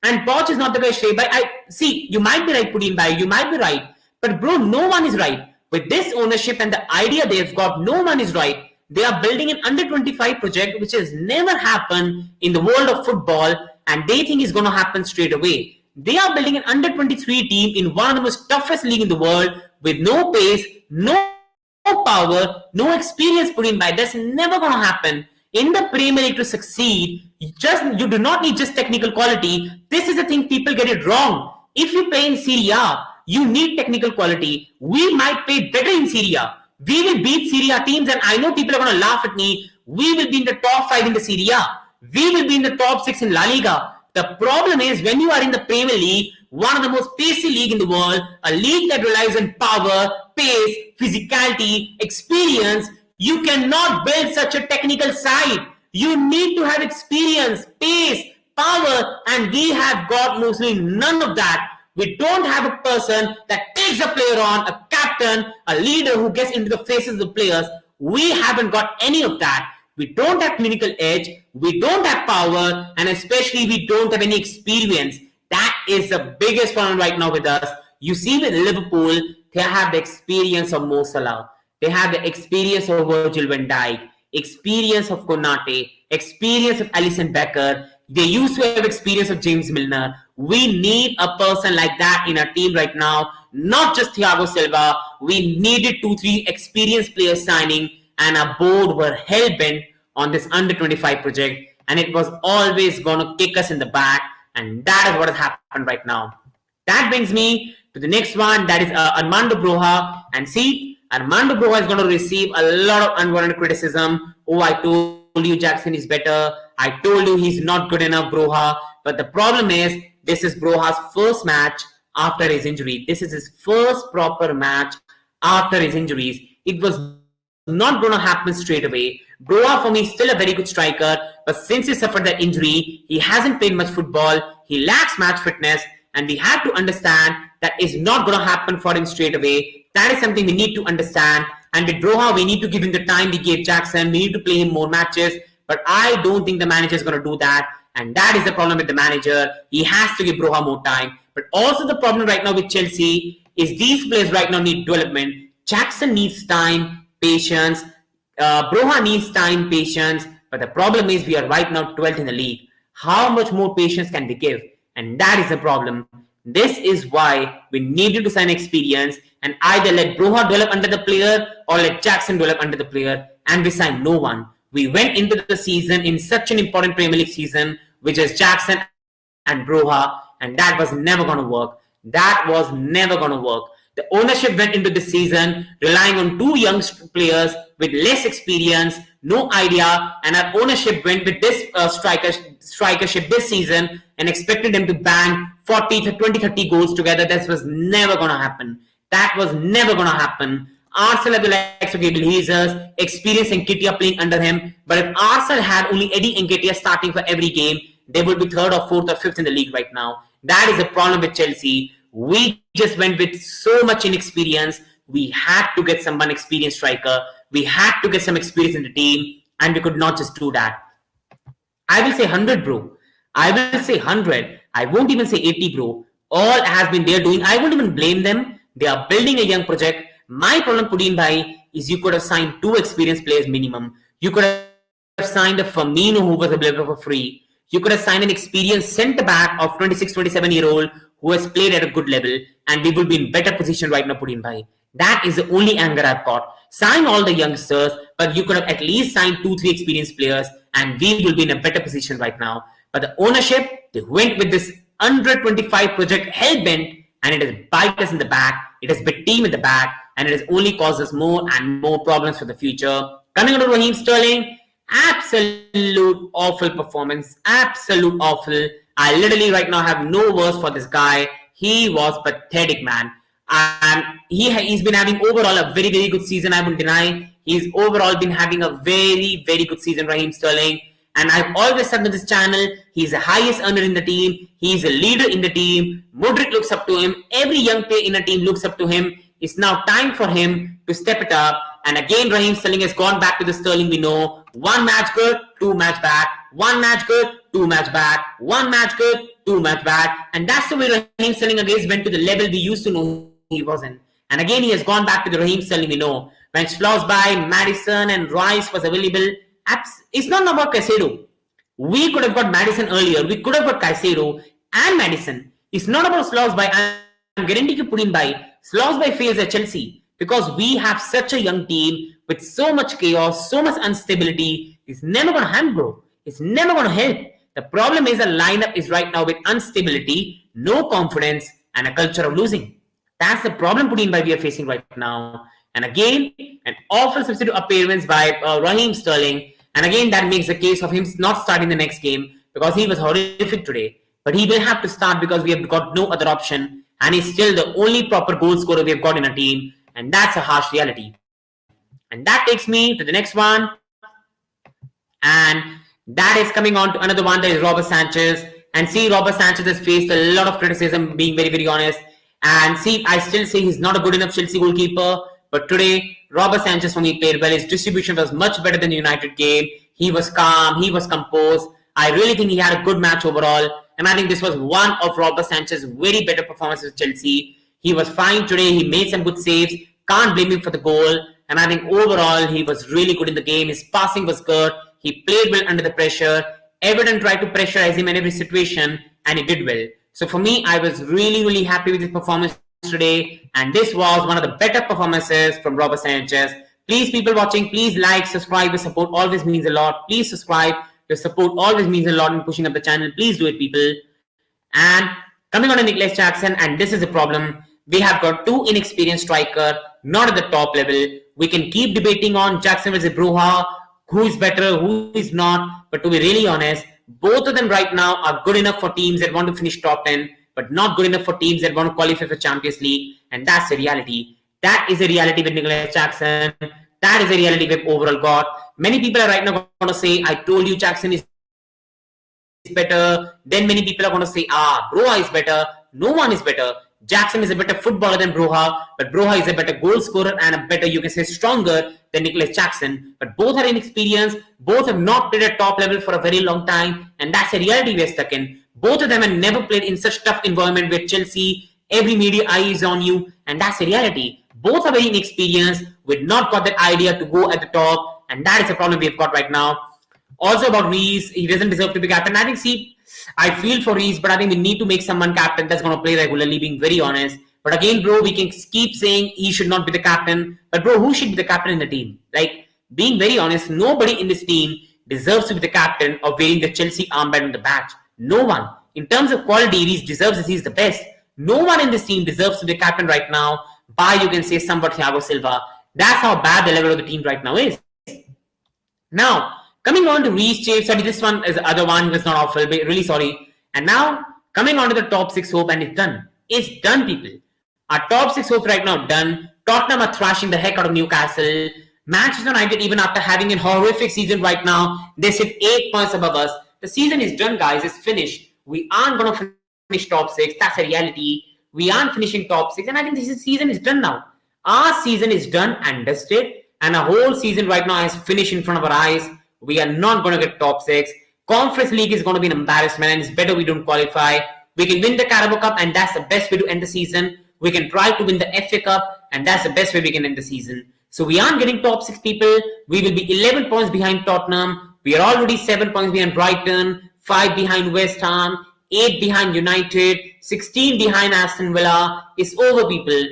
And Poch is not the guy to stay by. See, you might be right, Putin by. You might be right, but bro, no one is right. With this ownership and the idea they've got, no one is right. They are building an under-25 project which has never happened in the world of football and they think it's going to happen straight away. They are building an under-23 team in one of the most toughest league in the world with no pace, no power, no experience put in by. That's never going to happen. In the Premier League to succeed, you do not need just technical quality. This is the thing people get it wrong. If you play in Serie A, you need technical quality. We might play better in Serie A. We will beat Serie A teams and I know people are going to laugh at me. We will be in the top 5 in the Serie A. we will be in the top 6 in La Liga. The problem is when you are in the Premier League, one of the most pacey league in the world, a league that relies on power, pace, physicality, experience, you cannot build such a technical side. You need to have experience, pace, power, and we have got mostly none of that. We don't have a person that takes a player on, a captain, a leader who gets into the faces of the players. We haven't got any of that. We don't have clinical edge, we don't have power, and especially we don't have any experience. That is the biggest problem right now with us. You see with Liverpool, they have the experience of Mo Salah. They have the experience of Virgil van Dijk, experience of Konate, experience of Alisson Becker. They used to have experience of James Milner. We need a person like that in our team right now, not just Thiago Silva. We needed 2-3 experienced players signing, and our board were hell-bent on this under-25 project, and it was always going to kick us in the back, and that is what has happened right now. That brings me to the next one, that is Armando Broja. And see, Armando Broja is going to receive a lot of unwarranted criticism. Oh, I told you Jackson is better. I told you he's not good enough, Broja. But the problem is, this is Broja's first match after his injury. This is his first proper match after his injuries. It was not going to happen straight away. Broja for me is still a very good striker, but since he suffered that injury, he hasn't played much football. He lacks match fitness, and we have to understand that is not going to happen for him straight away. That is something we need to understand. And with Broja, we need to give him the time we gave Jackson. We need to play him more matches, but I don't think the manager is going to do that. And that is the problem with the manager. He has to give Broja more time. But also the problem right now with Chelsea is these players right now need development. Jackson needs time, patience. Broja needs time, patience. But the problem is we are right now 12th in the league. How much more patience can we give? And that is the problem. This is why we needed to sign experience and either let Broja develop under the player or let Jackson develop under the player. And we signed no one. We went into the season in such an important Premier League season, which is Jackson and Broja, and that was never going to work. That was never going to work. The ownership went into the season relying on two young players with less experience, no idea, and our ownership went with this strikership this season and expected them to bang 20, 30 goals together. That was never going to happen. That was never going to happen. Arsenal had the likes of Gabriel Jesus, experience Nketiah playing under him. But if Arsenal had only Eddie Nketiah starting for every game, they would be 3rd or 4th or 5th in the league right now. That is the problem with Chelsea. We just went with so much inexperience. We had to get someone experienced striker. We had to get some experience in the team, and we could not just do that. I will say 100, bro. I will say 100. I won't even say 80, bro. All has been there doing. I won't even blame them. They are building a young project. My problem, Pudin Bhai, is you could have signed 2 experienced players minimum. You could have signed a Firmino who was available for free. You could have signed an experienced centre-back of 26, 27-year-old who has played at a good level, and we will be in better position right now, Pudin Bhai. That is the only anger I've got. Sign all the youngsters, but you could have at least signed 2-3 experienced players, and we will be in a better position right now. But the ownership, they went with this under 25 project hell-bent, and it has bite us in the back. It has bit team in the back, and it has only caused us more and more problems for the future. Coming on to Raheem Sterling, absolute awful performance. Absolute awful. I literally right now have no words for this guy. He was pathetic, man. And he's been having overall a very, very good season. I won't deny. He's overall been having a very, very good season, Raheem Sterling. And I've always said on this channel, he's the highest earner in the team. He's a leader in the team. Modric looks up to him. Every young player in the team looks up to him. It's now time for him to step it up. And again, Raheem Sterling has gone back to the Sterling we know. 1 match good, 2 match bad. 1 match good, 2 match bad. 1 match good, 2 match bad. And that's the way Raheem Sterling again went to the level we used to know he wasn't. And again, he has gone back to the Raheem Sterling we know. When Schlossby, Madison and Rice was available, it's not about Caicedo. We could have got Madison earlier. We could have got Caicedo and Madison. It's not about Schlossby. I'm guaranteeing you putting by Schlossby fails at Chelsea because we have such a young team with so much chaos, so much instability. It's never going to happen, bro. It's never going to help. The problem is the lineup is right now with instability, no confidence, and a culture of losing. That's the problem Pudin Bhai we are facing right now. And again, an awful substitute appearance by Raheem Sterling. And again, that makes the case of him not starting the next game because he was horrific today. But he will have to start because we have got no other option. And he's still the only proper goal scorer we have got in a team. And that's a harsh reality. And that takes me to the next one. And that is coming on to another one, that is Robert Sanchez. And see, Robert Sanchez has faced a lot of criticism, being very, very honest. And see, I still say he's not a good enough Chelsea goalkeeper. But today, Robert Sanchez for me played well. His distribution was much better than the United game. He was calm. He was composed. I really think he had a good match overall. And I think this was one of Robert Sanchez's very better performances with Chelsea. He was fine today. He made some good saves. Can't blame him for the goal. And I think overall, he was really good in the game. His passing was good. He played well under the pressure. Everton tried to pressurize him in every situation, and he did well. So for me, I was really, really happy with his performance today. And this was one of the better performances from Robert Sanchez. Please, people watching, please like, subscribe. Your support always means a lot. Please subscribe. Your support always means a lot in pushing up the channel. Please do it, people. And coming on to Nicholas Jackson, and this is a problem. We have got two inexperienced strikers, not at the top level. We can keep debating on Jackson versus Broha, who is better, who is not. But to be really honest, both of them right now are good enough for teams that want to finish top 10, but not good enough for teams that want to qualify for Champions League. And that's the reality. That is a reality with Nicholas Jackson. That is a reality we've overall got. Many people are right now going to say, I told you Jackson is better. Then many people are going to say, Broha is better. No one is better. Jackson is a better footballer than Broha, but Broha is a better goal scorer and a better, you can say, stronger than Nicholas Jackson. But both are inexperienced. Both have not played at top level for a very long time, and that's a reality we're stuck in. Both of them have never played in such tough environment with Chelsea. Every media eye is on you, and that's a reality. Both are very inexperienced. We've not got that idea to go at the top, and that is the problem we've got right now. Also about Reece, he doesn't deserve to be captain. I think, I feel for Reece, but I think we need to make someone captain that's going to play regularly, being very honest. But again, bro, we can keep saying he should not be the captain. But bro, who should be the captain in the team? Like, being very honest, nobody in this team deserves to be the captain or wearing the Chelsea armband on the badge. No one. In terms of quality, Reece deserves it. He's the best. No one in this team deserves to be the captain right now by, you can say, somewhat Thiago Silva. That's how bad the level of the team right now is. Now, coming on to Reece James, sorry, this one is the other one. He was not awful, but really sorry. And now, coming on to the top 6 hope, and it's done. It's done, people. Our top 6 hopes right now done. Tottenham are thrashing the heck out of Newcastle. Manchester United, even after having a horrific season right now, they sit 8 points above us. The season is done, guys. It's finished. We aren't going to finish top 6. That's a reality. We aren't finishing top 6. And I think this season is done now. Our season is done and dusted. And our whole season right now has finished in front of our eyes. We are not going to get top 6. Conference League is going to be an embarrassment, and it's better we don't qualify. We can win the Carabao Cup, and that's the best way to end the season. We can try to win the FA Cup, and that's the best way we can end the season. So we aren't getting top 6, people. We will be 11 points behind Tottenham. We are already 7 points behind Brighton, 5 behind West Ham, 8 behind United, 16 behind Aston Villa. It's over, people.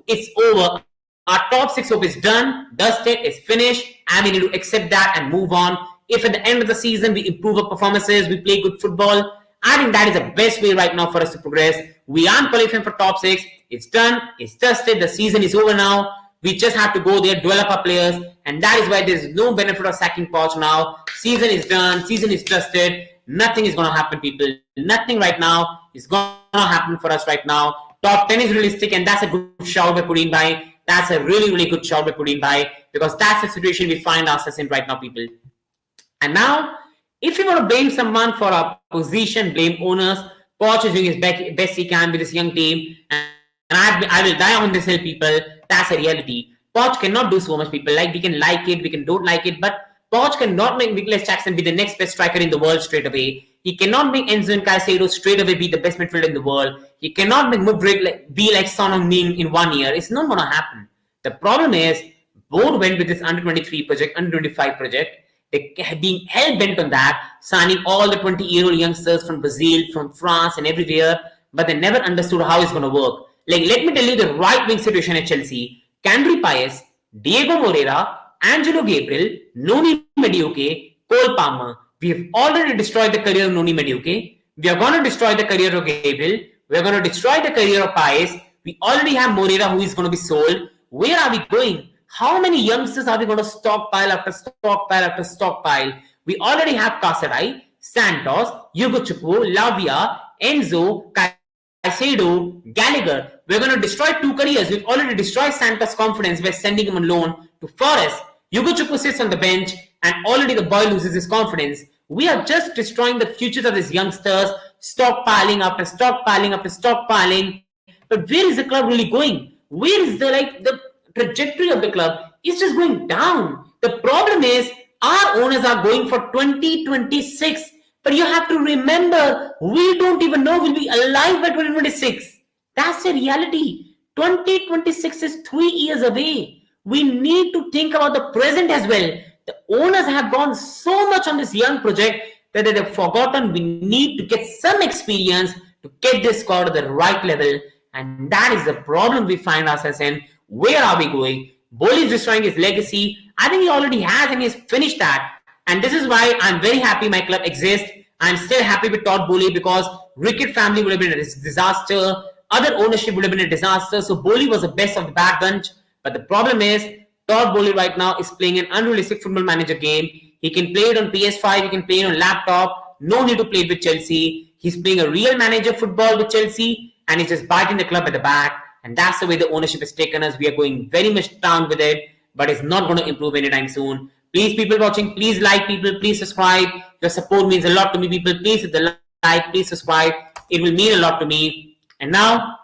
It's over. Our top 6 hope is done, dusted, it's finished, and we need to accept that and move on. If at the end of the season we improve our performances, we play good football, I think that is the best way right now for us to progress. We aren't qualifying for top 6. It's done, it's dusted, the season is over now. We just have to go there, develop our players, and that is why there's no benefit of sacking Poch now. Season is done, season is dusted. Nothing is going to happen, people. Nothing right now is going to happen for us right now. Top 10 is realistic, and that's a good shout by putting by. That's a really, really good shout by putting by, because that's the situation we find ourselves in right now, people. And now, if you want to blame someone for our position, blame owners. Poch is doing his best he can with this young team, and I will die on this hill, people. That's a reality. Poch cannot do so much, people. Like, we can like it, we can don't like it, but Poch cannot make Nicholas Jackson be the next best striker in the world straight away. He cannot make Enzo and Caicedo straight away be the best midfielder in the world. He cannot make Mudryk be like Son Heung-min in 1 year. It's not going to happen. The problem is, both went with this under-23 project, under-25 project. They being hell-bent on that, signing all the 20-year-old youngsters from Brazil, from France and everywhere, but they never understood how it's going to work. Like, let me tell you the right-wing situation at Chelsea. Kendry Pius, Diego Moreira, Angelo Gabriel, Noni Madueke, Cole Palmer. We have already destroyed the career of Noni Madueke. We are going to destroy the career of Gabriel. We are going to destroy the career of Pius. We already have Moreira, who is going to be sold. Where are we going? How many youngsters are we going to stockpile after stockpile after stockpile? We already have Casarai, Santos, Hugo Chukwu, Lavia, Enzo, Caicedo, Gallagher. We're going to destroy 2 careers. We've already destroyed Santos' confidence by sending him on loan to Forest. Hugo Chukwu sits on the bench and already the boy loses his confidence. We are just destroying the futures of these youngsters, stockpiling after stockpiling after stockpiling. But where is the club really going? Where is the trajectory of the club? Is just going down. The problem is our owners are going for 2026. But you have to remember, we don't even know we'll be alive by 2026. That's the reality. 2026 is 3 years away. We need to think about the present as well. The owners have gone so much on this young project that they've forgotten we need to get some experience to get this squad to the right level. And that is the problem we find ourselves in. Where are we going? Boehly is destroying his legacy. I think he already has and he's finished that. And this is why I'm very happy my club exists. I'm still happy with Todd Boehly because Rickett family would have been a disaster. Other ownership would have been a disaster. So Boehly was the best of the backbench. But the problem is Todd Boehly right now is playing an unrealistic football manager game. He can play it on PS5. He can play it on laptop. No need to play it with Chelsea. He's playing a real manager football with Chelsea. And he's just biting the club at the back. And that's the way the ownership has taken us. We are going very much down with it. But it's not going to improve anytime soon. Please, people watching, please like, people, please subscribe. Your support means a lot to me, people. Please hit the like, please subscribe. It will mean a lot to me. And now,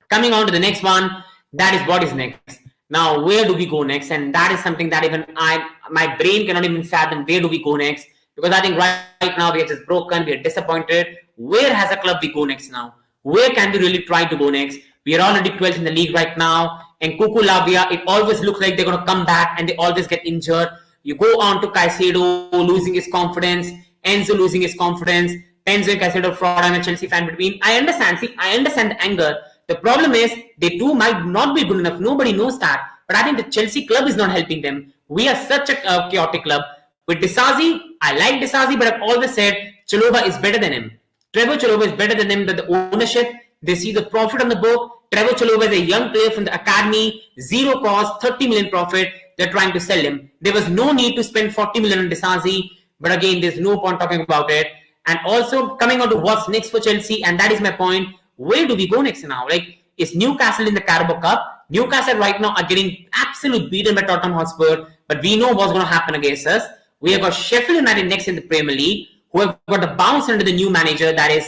coming on to the next one, that is what is next. Now, where do we go next? And that is something that even my brain cannot even fathom. Where do we go next? Because I think right now we are just broken, we are disappointed. Where has a club we go next now? Where can we really try to go next? We are already 12th in the league right now. And Cuckoo Lavia, it always looks like they're going to come back and they always get injured. You go on to Caicedo losing his confidence, Enzo losing his confidence, Enzo and Caicedo fraud. I'm a Chelsea fan between. I understand the anger. The problem is they too might not be good enough. Nobody knows that. But I think the Chelsea club is not helping them. We are such a chaotic club. With Disasi, I like Disasi, but I've always said Chalobah is better than him. Trevor Chalobah is better than him. But the ownership, they see the profit on the book. Trevor Chalobah is a young player from the academy, zero cost, 30 million profit. They're trying to sell him. There was no need to spend 40 million on Disasi, but again, there's no point talking about it. And also coming on to what's next for Chelsea, and that is my point. Where do we go next now? Like, is Newcastle in the Carabao Cup? Newcastle right now are getting absolutely beaten by Tottenham Hotspur, but we know what's going to happen against us. We have got Sheffield United next in the Premier League, who have got a bounce under the new manager, that is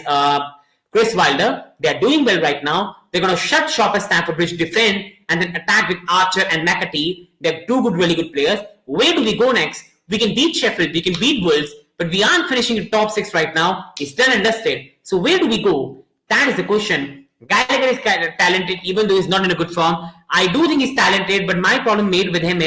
Chris Wilder. They're doing well right now. They're going to shut shop at Stamford Bridge, defend, and then attack with Archer and McAtee. They're two really good players. Where do we go next? We can beat Sheffield, we can beat Wolves, but we aren't finishing in top 6 right now. It's done and dusted. So where do we go? That is the question. Gallagher is talented, even though he's not in a good form. I do think he's talented, but my problem with him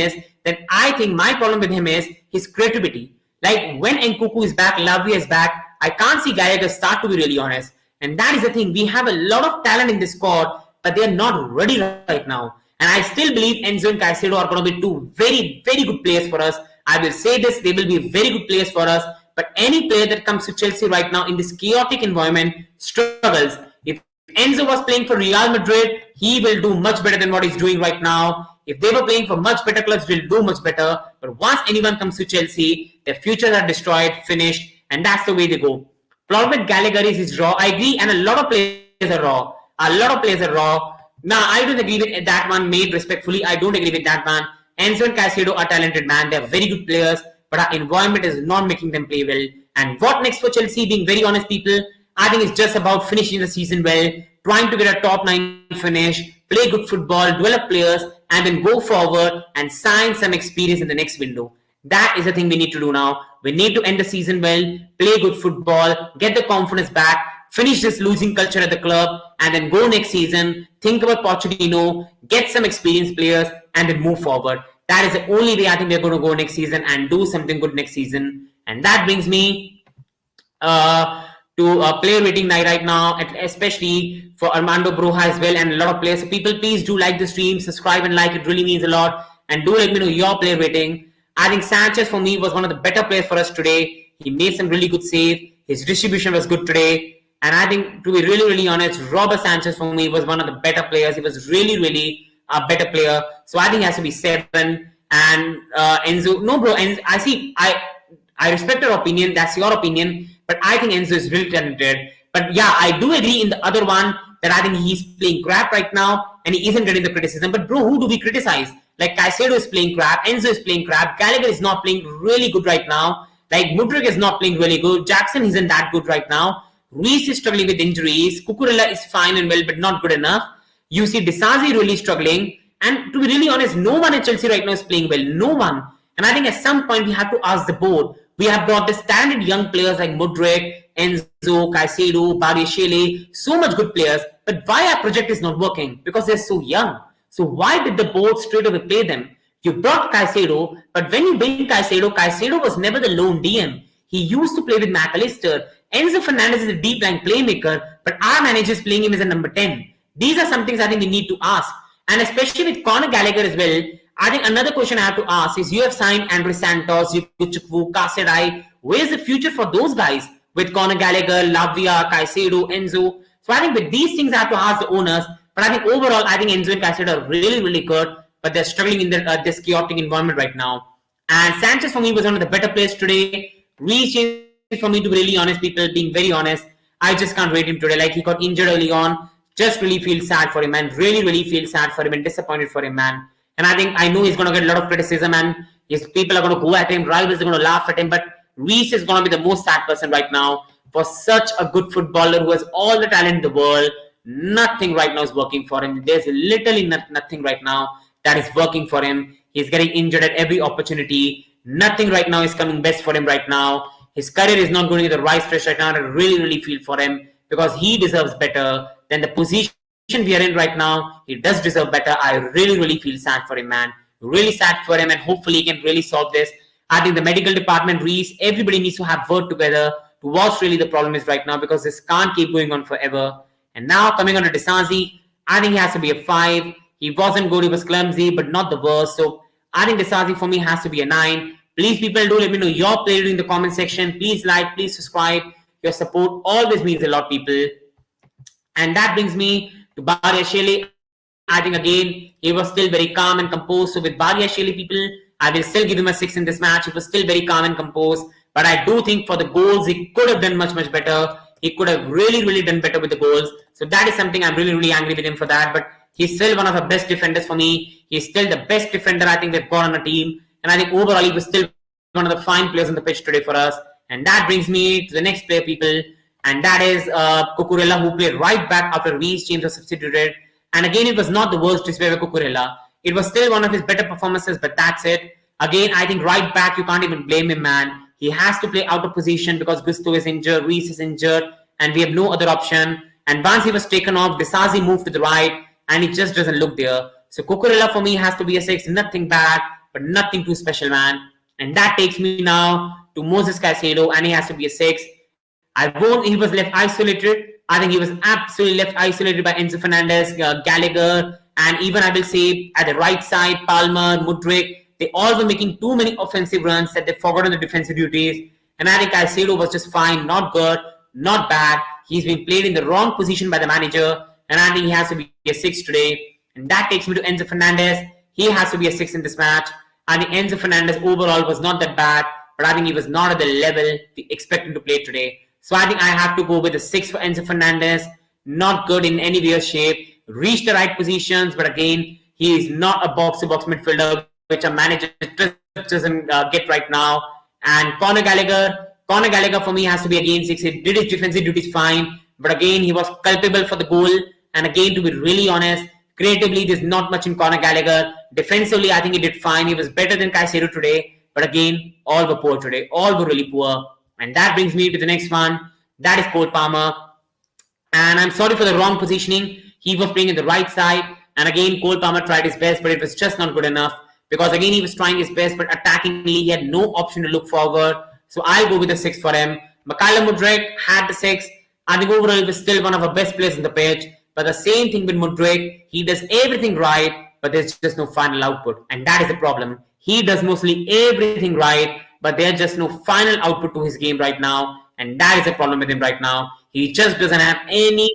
is his creativity. Like when Nkunku is back, Lavia is back, I can't see Gallagher start, to be really honest. And that is the thing. We have a lot of talent in this squad, but they're not ready right now. And I still believe Enzo and Caicedo are going to be two very, very good players for us. I will say this, they will be very good players for us. But any player that comes to Chelsea right now in this chaotic environment struggles. If Enzo was playing for Real Madrid, he will do much better than what he's doing right now. If they were playing for much better clubs, will do much better. But once anyone comes to Chelsea, their futures are destroyed, finished, and that's the way they go. Problem with Gallagher is raw. I agree, and a lot of players are raw. Now, I don't agree with that one, made respectfully. I don't agree with that one. Enzo and Caicedo are talented, man. They're very good players, but our environment is not making them play well. And what next for Chelsea? Being very honest, people, I think it's just about finishing the season well, trying to get a top 9 finish, play good football, develop players, and then go forward and sign some experience in the next window. That is the thing we need to do now. We need to end the season well, play good football, get the confidence back, finish this losing culture at the club, and then go next season, think about Pochettino, get some experienced players, and then move forward. That is the only way I think we're going to go next season and do something good next season. And that brings me to a player rating night right now, especially for Armando Broja as well, and a lot of players. So people, please do like the stream, subscribe and like. It really means a lot. And do let me know your player rating. I think Sanchez for me was one of the better players for us today. He made some really good saves. His distribution was good today. And I think, to be really, really honest, Robert Sanchez for me was one of the better players. He was really, really a better player. So I think he has to be 7. And Enzo, no, bro. I see. I respect your opinion. That's your opinion. But I think Enzo is really talented. But yeah, I do agree in the other one that I think he's playing crap right now and he isn't getting the criticism. But bro, who do we criticize? Like Caicedo is playing crap, Enzo is playing crap, Gallagher is not playing really good right now. Like Mudryk is not playing really good. Jackson isn't that good right now. Reece is struggling with injuries. Cucurella is fine and well, but not good enough. You see Disasi really struggling. And to be really honest, no one at Chelsea right now is playing well. No one. And I think at some point we have to ask the board. We have brought the standard young players like Mudryk, Enzo, Caicedo, Badiashile, so much good players. But why our project is not working? Because they're so young. So why did the board straight away play them? You brought Caicedo, but when you bring Caicedo, Caicedo was never the lone DM. He used to play with McAllister. Enzo Fernandez is a deep line playmaker, but our manager is playing him as a number 10. These are some things I think we need to ask. And especially with Conor Gallagher as well, I think another question I have to ask is you have signed Andre Santos, Yukuchukwu, Kasedai. Where's the future for those guys? With Conor Gallagher, Lavia, Caicedo, Enzo. So I think with these things I have to ask the owners. But I think overall, I think Enzo and Caicedo are really, really good. But they're struggling in this chaotic environment right now. And Sanchez for me was one of the better players today. Reece James for me, to be really honest, people, being very honest, I just can't rate him today. Like he got injured early on. Just really feel sad for him, man. Really, really feel sad for him and disappointed for him, man. And I know he's going to get a lot of criticism and his people are going to go at him. Rivals are going to laugh at him. But Reece is going to be the most sad person right now for such a good footballer who has all the talent in the world. Nothing right now is working for him. There's literally nothing right now that is working for him. He's getting injured at every opportunity. Nothing right now is coming best for him right now. His career is not going to the right stretch right now. And I really, really feel for him because he deserves better than the position we are in right now. He does deserve better. I really, really feel sad for him, man. Really sad for him, and hopefully he can really solve this. I think the medical department, Reece, everybody needs to have work together to what really the problem is right now because this can't keep going on forever. And now coming on to Disasi, I think he has to be a 5. He wasn't good, he was clumsy, but not the worst. So I think Disasi for me has to be a 9. Please, people, do let me know your play in the comment section. Please like, please subscribe. Your support always means a lot, people. And that brings me to Badiashile. I think again, he was still very calm and composed. So with Badiashile, people, I will still give him a 6 in this match. He was still very calm and composed. But I do think for the goals, he could have done much, much better. He could have really, really done better with the goals. So that is something I'm really, really angry with him for that. But he's still one of the best defenders for me. He's still the best defender I think we've got on a team. And I think overall, he was still one of the fine players on the pitch today for us. And that brings me to the next player, people. And that is Cucurella, who played right back after Reece James was substituted. And again, it was not the worst display by Cucurella. It was still one of his better performances, but that's it. Again, I think right back, you can't even blame him, man. He has to play out of position because Gusto is injured, Reece is injured, and we have no other option. And once he was taken off, Disasi moved to the right, and he just doesn't look there. So Cucurella for me has to be a 6. Nothing bad, but nothing too special, man. And that takes me now to Moses Caicedo, and he has to be a 6. He was left isolated. I think he was absolutely left isolated by Enzo Fernandez, Gallagher, and even I will say at the right side, Palmer, Mudryk. They all were making too many offensive runs that they forgot on the defensive duties. And I think Caicedo was just fine, not good, not bad. He's been played in the wrong position by the manager, and I think he has to be a 6 today. And that takes me to Enzo Fernandez. He has to be a 6 in this match. I think Enzo Fernandez overall was not that bad, but I think he was not at the level we expect him to play today. So I think I have to go with a 6 for Enzo Fernandez. Not good in any way or shape. Reached the right positions, but again, he is not a box-to-box midfielder, which a manager doesn't get right now. And Conor Gallagher for me has to be again 6. He did his defensive duties fine, but again, he was culpable for the goal. And again, to be really honest, creatively, there's not much in Conor Gallagher. Defensively, I think he did fine. He was better than Caicedo today. But again, all were poor today. All were really poor. And that brings me to the next one. That is Cole Palmer. And I'm sorry for the wrong positioning. He was playing in the right side. And again, Cole Palmer tried his best, but it was just not good enough. Because again, he was trying his best, but attackingly, he had no option to look forward. So I'll go with a 6 for him. Mykhailo Mudryk had the 6. I think overall, he was still one of our best players in the pitch. But the same thing with Mudryk. He does everything right, but there's just no final output. And that is the problem. He does mostly everything right, but there's just no final output to his game right now. And that is the problem with him right now. He just doesn't have any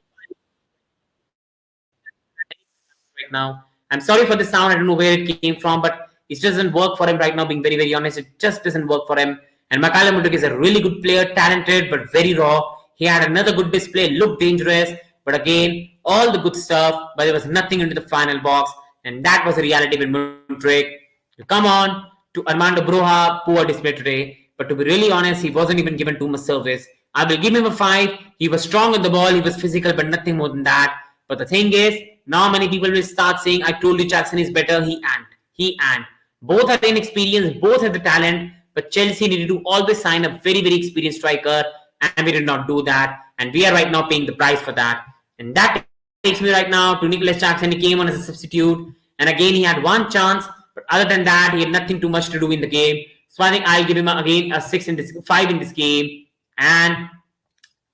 right now. I'm sorry for the sound. I don't know where it came from, but it doesn't work for him right now. Being very, very honest, it just doesn't work for him. And Mikhail Mudryk is a really good player, talented but very raw. He had another good display, looked dangerous, but again, all the good stuff, but there was nothing into the final box, and that was the reality with Mudryk. You come on to Armando Broja, poor display today, but to be really honest, he wasn't even given too much service. I will give him a 5. He was strong on the ball, he was physical, but nothing more than that. But the thing is, now many people will start saying, I told you Jackson is better. He and. Both are inexperienced, both have the talent, but Chelsea needed to always sign a very, very experienced striker, and we did not do that. And we are right now paying the price for that. And that takes me right now to Nicholas Jackson. He came on as a substitute, and again he had one chance, but other than that, he had nothing too much to do in the game. So I think I'll give him again a 5 in this game. And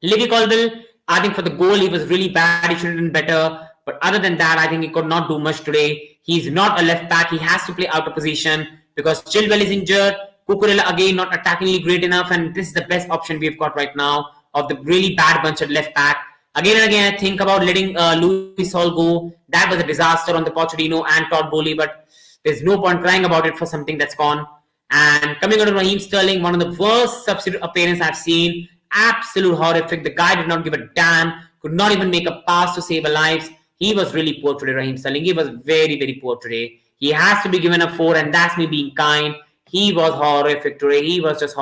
Levy Colville, I think for the goal, he was really bad. He should have done better. But other than that, I think he could not do much today. He's not a left back. He has to play out of position because Chilwell is injured. Cucurella, again, not attackingly great enough. And this is the best option we've got right now of the really bad bunch at left back. Again and again, I think about letting Luis Hall go. That was a disaster on the Pochettino and Todd Boehly. But there's no point crying about it for something that's gone. And coming on to Raheem Sterling, one of the worst substitute appearances I've seen. Absolute horrific. The guy did not give a damn. Could not even make a pass to save a life. He was really poor today, Raheem Sterling. He was very, very poor today. He has to be given a 4, and that's me being kind. He was horrific today. He was just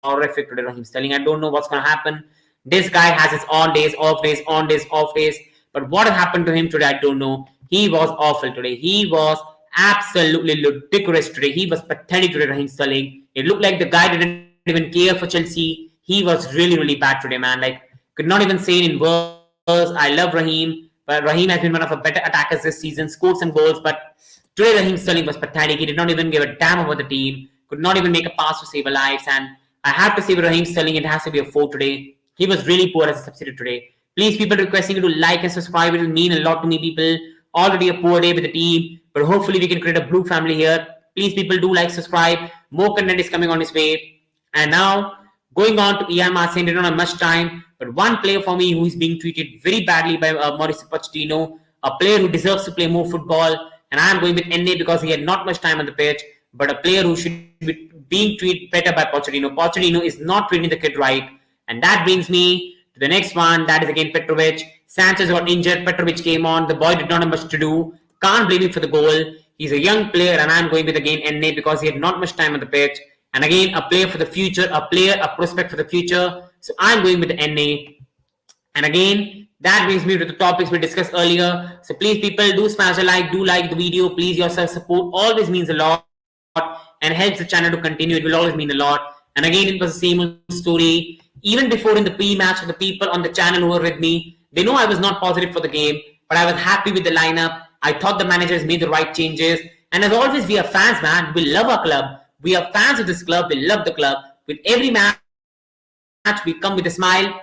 horrific today, Raheem Sterling. I don't know what's going to happen. This guy has his on days, off days, on days, off days. But what happened to him today, I don't know. He was awful today. He was absolutely ludicrous today. He was pathetic today, Raheem Sterling. It looked like the guy didn't even care for Chelsea. He was really, really bad today, man. Like, could not even say it in words. I love Raheem, but Raheem has been one of the better attackers this season, scored some goals, but today Raheem Sterling was pathetic. He did not even give a damn about the team, could not even make a pass to save a life, and I have to say with Raheem Sterling, it has to be a 4 today. He was really poor as a substitute today. Please, people requesting you to like and subscribe. It will mean a lot to me, people. Already a poor day with the team, but hopefully we can create a blue family here. Please, people, do like, subscribe. More content is coming on its way. And now, going on to Ian Marcin, they don't have much time, but one player for me who is being treated very badly by Mauricio Pochettino, a player who deserves to play more football, and I am going with Enne because he had not much time on the pitch, but a player who should be being treated better by Pochettino. Pochettino is not treating the kid right, and that brings me to the next one, that is again Petrovic. Sanchez got injured, Petrovic came on, the boy did not have much to do, can't blame him for the goal. He's a young player, and I am going with again Enne because he had not much time on the pitch. And again, a player for the future, a prospect for the future. So I'm going with the NA. And again, that brings me to the topics we discussed earlier. So please, people, do smash a like, do like the video. Please, your support always means a lot and helps the channel to continue. It will always mean a lot. And again, it was the same old story. Even before in the pre-match, the people on the channel who were with me, they know I was not positive for the game, but I was happy with the lineup. I thought the managers made the right changes. And as always, we are fans, man. We love our club. We are fans of this club. We love the club. With every match, we come with a smile.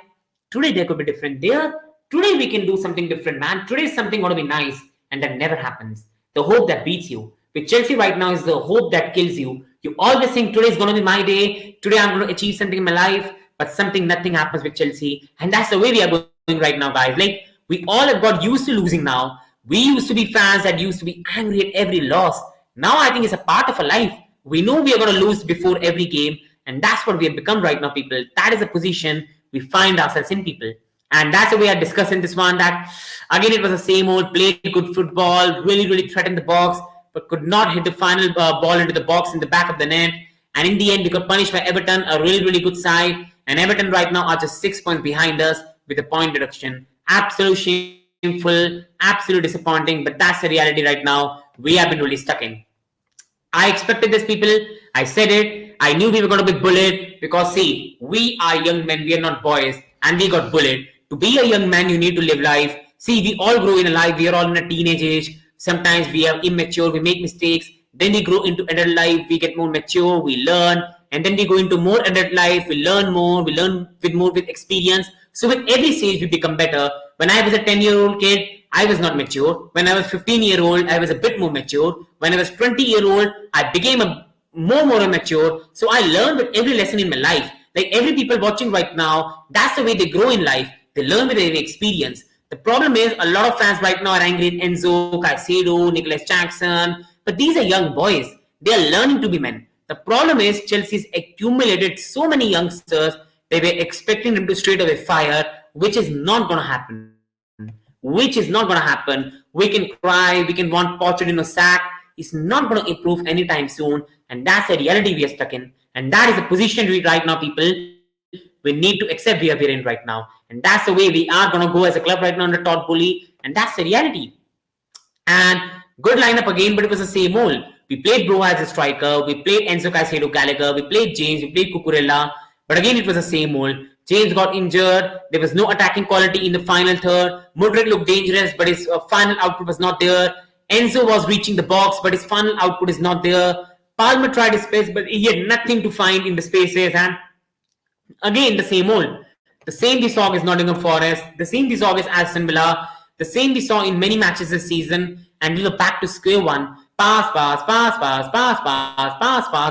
Today, there could be different. Today, we can do something different, man. Today, is something going to be nice. And that never happens. The hope that beats you. With Chelsea right now is the hope that kills you. You always think today is going to be my day. Today, I'm going to achieve something in my life. But nothing happens with Chelsea. And that's the way we are going right now, guys. Like, we all have got used to losing now. We used to be fans that used to be angry at every loss. Now, I think it's a part of our life. We know we are going to lose before every game, and that's what we have become right now, people. That is a position we find ourselves in, people. And that's the way I discussed in this one that, again, it was the same old, played good football, really, really threatened the box, but could not hit the final ball into the box in the back of the net. And in the end, we got punished by Everton, a really, really good side. And Everton right now are just 6 points behind us with a point deduction. Absolutely shameful, absolutely disappointing, but that's the reality right now. We have been really stuck in. I expected this, people. I said it. I knew we were going to be bullied because, see, we are young men. We are not boys. And we got bullied. To be a young man, you need to live life. See, we all grow in a life. We are all in a teenage age. Sometimes we are immature. We make mistakes. Then we grow into adult life. We get more mature. We learn. And then we go into more adult life. We learn more. We learn with experience. So with every stage, we become better. When I was a 10-year-old kid, I was not mature. When I was 15-year-old, I was a bit more mature. When I was 20-year-old, I became more mature. So I learned with every lesson in my life. Like every people watching right now, that's the way they grow in life. They learn with every experience. The problem is a lot of fans right now are angry at Enzo, Caicedo, Nicholas Jackson, but these are young boys. They are learning to be men. The problem is Chelsea's accumulated so many youngsters, they were expecting them to straight away fire, which is not going to happen. We can cry, we can want Pochettino sack. It's not going to improve anytime soon, and that's the reality we are stuck in. And that is the position we right now, people. We need to accept we are in right now, and that's the way we are going to go as a club right now under Todd Boehly, and that's the reality. And good lineup again, but it was the same old. We played Bro as a striker, we played Enzo Caicedo Gallagher, we played James, we played Cucurella, but again it was the same old. James got injured, there was no attacking quality in the final third. Mudryk looked dangerous, but his final output was not there. Enzo was reaching the box, but his final output is not there. Palmer tried his best, but he had nothing to find in the spaces, and again the same old. The same we saw against Nottingham Forest, the same we saw against Aston Villa, the same we saw in many matches this season, and we were back to square one. Pass,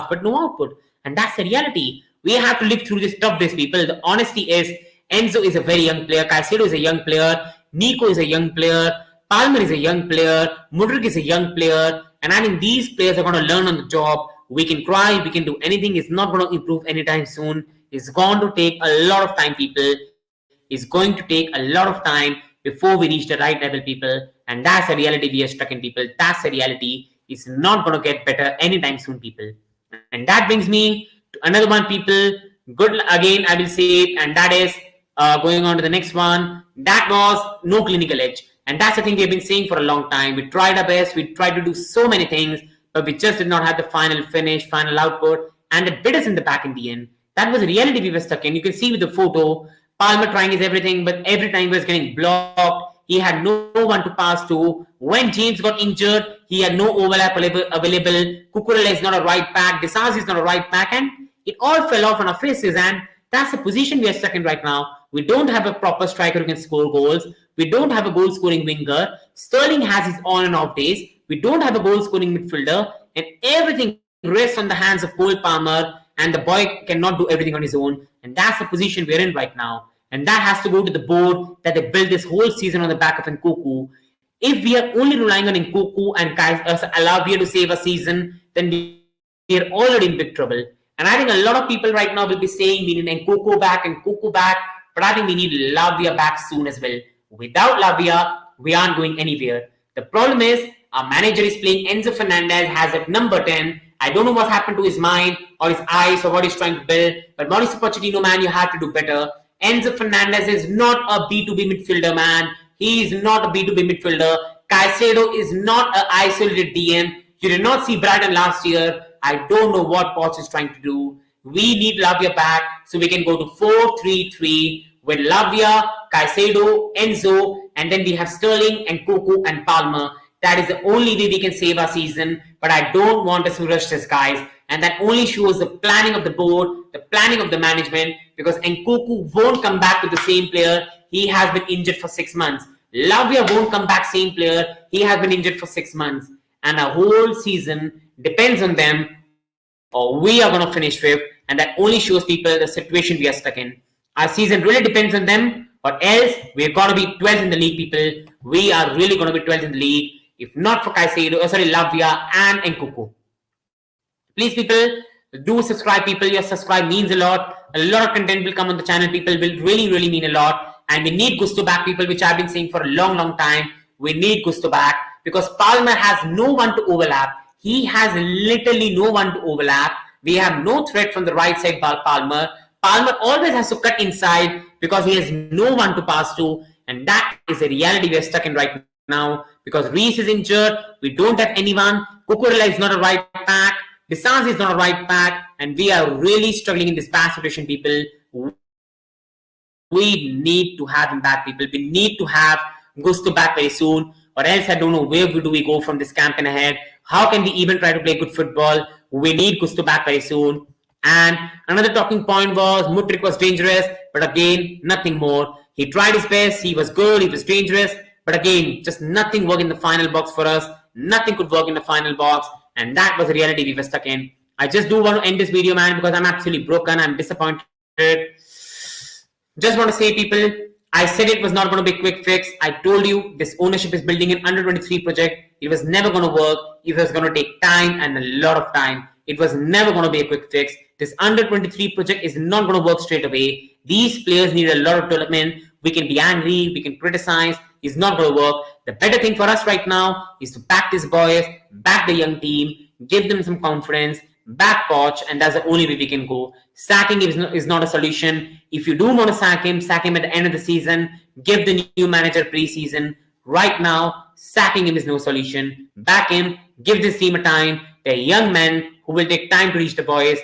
but no output. And that's the reality. We have to live through this tough days, people. The honesty is, Enzo is a very young player, Caicedo is a young player, Nico is a young player, Palmer is a young player, Mudryk is a young player, and I think these players are going to learn on the job. We can cry, we can do anything. It's not going to improve anytime soon. It's going to take a lot of time, people. It's going to take a lot of time before we reach the right level, people. And that's the reality we are stuck in, people. That's the reality. It's not going to get better anytime soon, people. And that brings me to another one, people. Good again, I will say it. And that is going on to the next one. That was no clinical edge. And that's the thing we've been saying for a long time. We tried our best. We tried to do so many things, but we just did not have the final finish, final output. And it bit us in the back in the end. That was the reality we were stuck in. You can see with the photo, Palmer trying his everything, but every time he was getting blocked. He had no one to pass to. When James got injured, he had no overlap available. Cucurella is not a right back. Disasi is not a right back. And it all fell off on our faces. And that's the position we are stuck in right now. We don't have a proper striker who can score goals. We don't have a goal-scoring winger. Sterling has his on and off days. We don't have a goal-scoring midfielder. And everything rests on the hands of Cole Palmer. And the boy cannot do everything on his own. And that's the position we're in right now. And that has to go to the board that they built this whole season on the back of Nkunku. If we are only relying on Nkunku and Alavia to save a season, then we are already in big trouble. And I think a lot of people right now will be saying we need Nkunku back, but I think we need Lavia back soon as well. Without Lavia, we aren't going anywhere. The problem is, our manager is playing Enzo Fernandez, has at number 10. I don't know what happened to his mind or his eyes or what he's trying to build, but Mauricio Pochettino, man, you have to do better. Enzo Fernandez is not a B2B midfielder, man. He is not a B2B midfielder. Caicedo is not an isolated DM. You did not see Brighton last year. I don't know what Poch is trying to do. We need Lavia back so we can go to 4-3-3 with Lavia, Caicedo, Enzo, and then we have Sterling and Nkunku and Palmer. That is the only way we can save our season. But I don't want us to rush this, guys. And that only shows the planning of the board, the planning of the management, because Nkunku won't come back to the same player. He has been injured for 6 months. Lavia won't come back same player. He has been injured for 6 months. And a whole season depends on them, or we are going to finish 5th. And that only shows people the situation we are stuck in. Our season really depends on them, or else we're going to be 12th in the league, people. We are really going to be 12th in the league. If not for Lavia and Nkunku. Please, people, do subscribe, people. Your subscribe means a lot. A lot of content will come on the channel, people. Will really mean a lot. And we need Gusto back, people, which I've been saying for a long time. We need Gusto back because Palmer has no one to overlap. He has literally no one to overlap. We have no threat from the right side, Palmer. Palmer always has to cut inside because he has no one to pass to. And that is a reality we're stuck in right now. Because Reece is injured, we don't have anyone. Cucurella is not a right back. Disasi is not a right back. And we are really struggling in this bad situation, people. We need to have him back, people. We need to have Gusto back very soon. Or else I don't know where do we go from this campaign ahead. How can we even try to play good football? We need Gusto back very soon. And another talking point was Mudryk was dangerous. But again, nothing more. He tried his best. He was good. He was dangerous. But again, just nothing worked in the final box for us. Nothing could work in the final box. And that was the reality we were stuck in. I just do want to end this video, man, because I'm absolutely broken. I'm disappointed. Just want to say, people, I said it was not going to be a quick fix. I told you this ownership is building an under 23 project. It was never going to work. It was going to take time and a lot of time. It was never going to be a quick fix. This under 23 project is not going to work straight away. These players need a lot of development. We can be angry, we can criticize. It's not going to work. The better thing for us right now is to back these boys, back the young team, give them some confidence, back Poch, and that's the only way we can go. Sacking is not a solution. If you do want to sack him at the end of the season. Give the new manager preseason. Right now, sacking him is no solution. Back him, give this team a time. They're young men who will take time to reach the boys.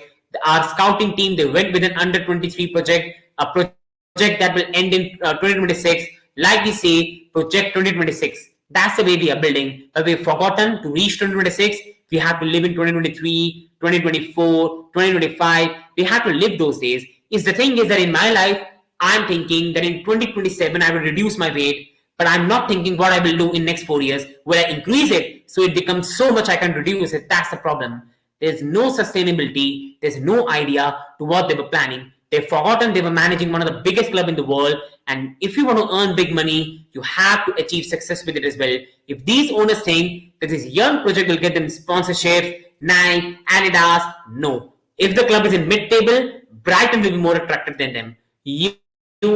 Our scouting team, they went with an under 23 project, a project that will end in 2026. Like we say, project 2026. That's the way we are building. But we've forgotten to reach 2026. We have to live in 2023, 2024, 2025. We have to live those days. The thing is that in my life, I'm thinking that in 2027, I will reduce my weight. But I'm not thinking what I will do in next 4 years. Will I increase it so it becomes so much I can reduce it? That's the problem. There's no sustainability. There's no idea to what they were planning. They've forgotten they were managing one of the biggest clubs in the world. And if you want to earn big money, you have to achieve success with it as well. If these owners think that this young project will get them sponsorships, Nike, Adidas, no. If the club is in mid-table, Brighton will be more attractive than them. You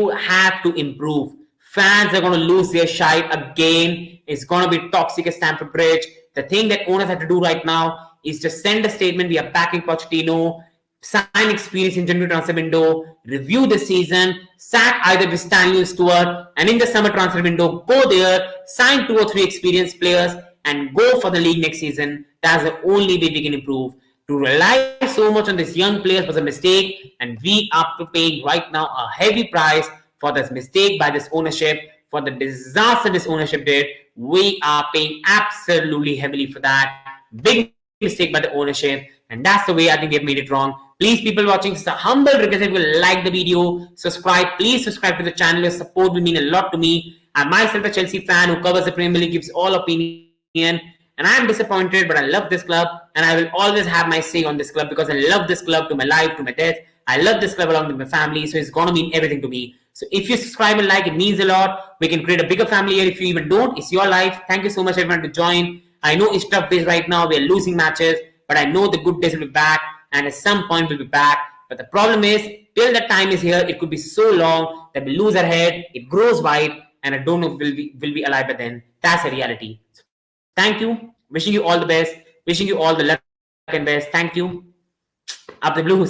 have to improve. Fans are going to lose their shite again. It's going to be toxic at Stamford Bridge. The thing that owners have to do right now is to send a statement. We are backing Pochettino, sign experience in January transfer window, review the season, sack either with Stanley or Stewart, and in the summer transfer window, go there, sign 2 or 3 experienced players, and go for the league next season. That's the only way we can improve. To rely so much on these young players was a mistake, and we are paying right now a heavy price for this mistake by this ownership, for the disaster this ownership did. We are paying absolutely heavily for that. Big mistake by the ownership, and that's the way I think they've made it wrong. Please, people watching, it's a humble request if you will like the video, subscribe. Please subscribe to the channel. Your support will mean a lot to me. I'm myself a Chelsea fan who covers the Premier League, gives all opinion, and I'm disappointed, but I love this club, and I will always have my say on this club because I love this club to my life, to my death. I love this club along with my family, so it's gonna mean everything to me. So if you subscribe and like, it means a lot. We can create a bigger family here. If you even don't, it's your life. Thank you so much, everyone, to join. I know it's tough days right now. We're losing matches, but I know the good days will be back, and at some point we'll be back. But the problem is, till that time is here, it could be so long that we lose our head, it grows wide, and I don't know if we'll be alive by then. That's a reality. So thank you. Wishing you all the best. Wishing you all the luck and best. Thank you. Up the blue.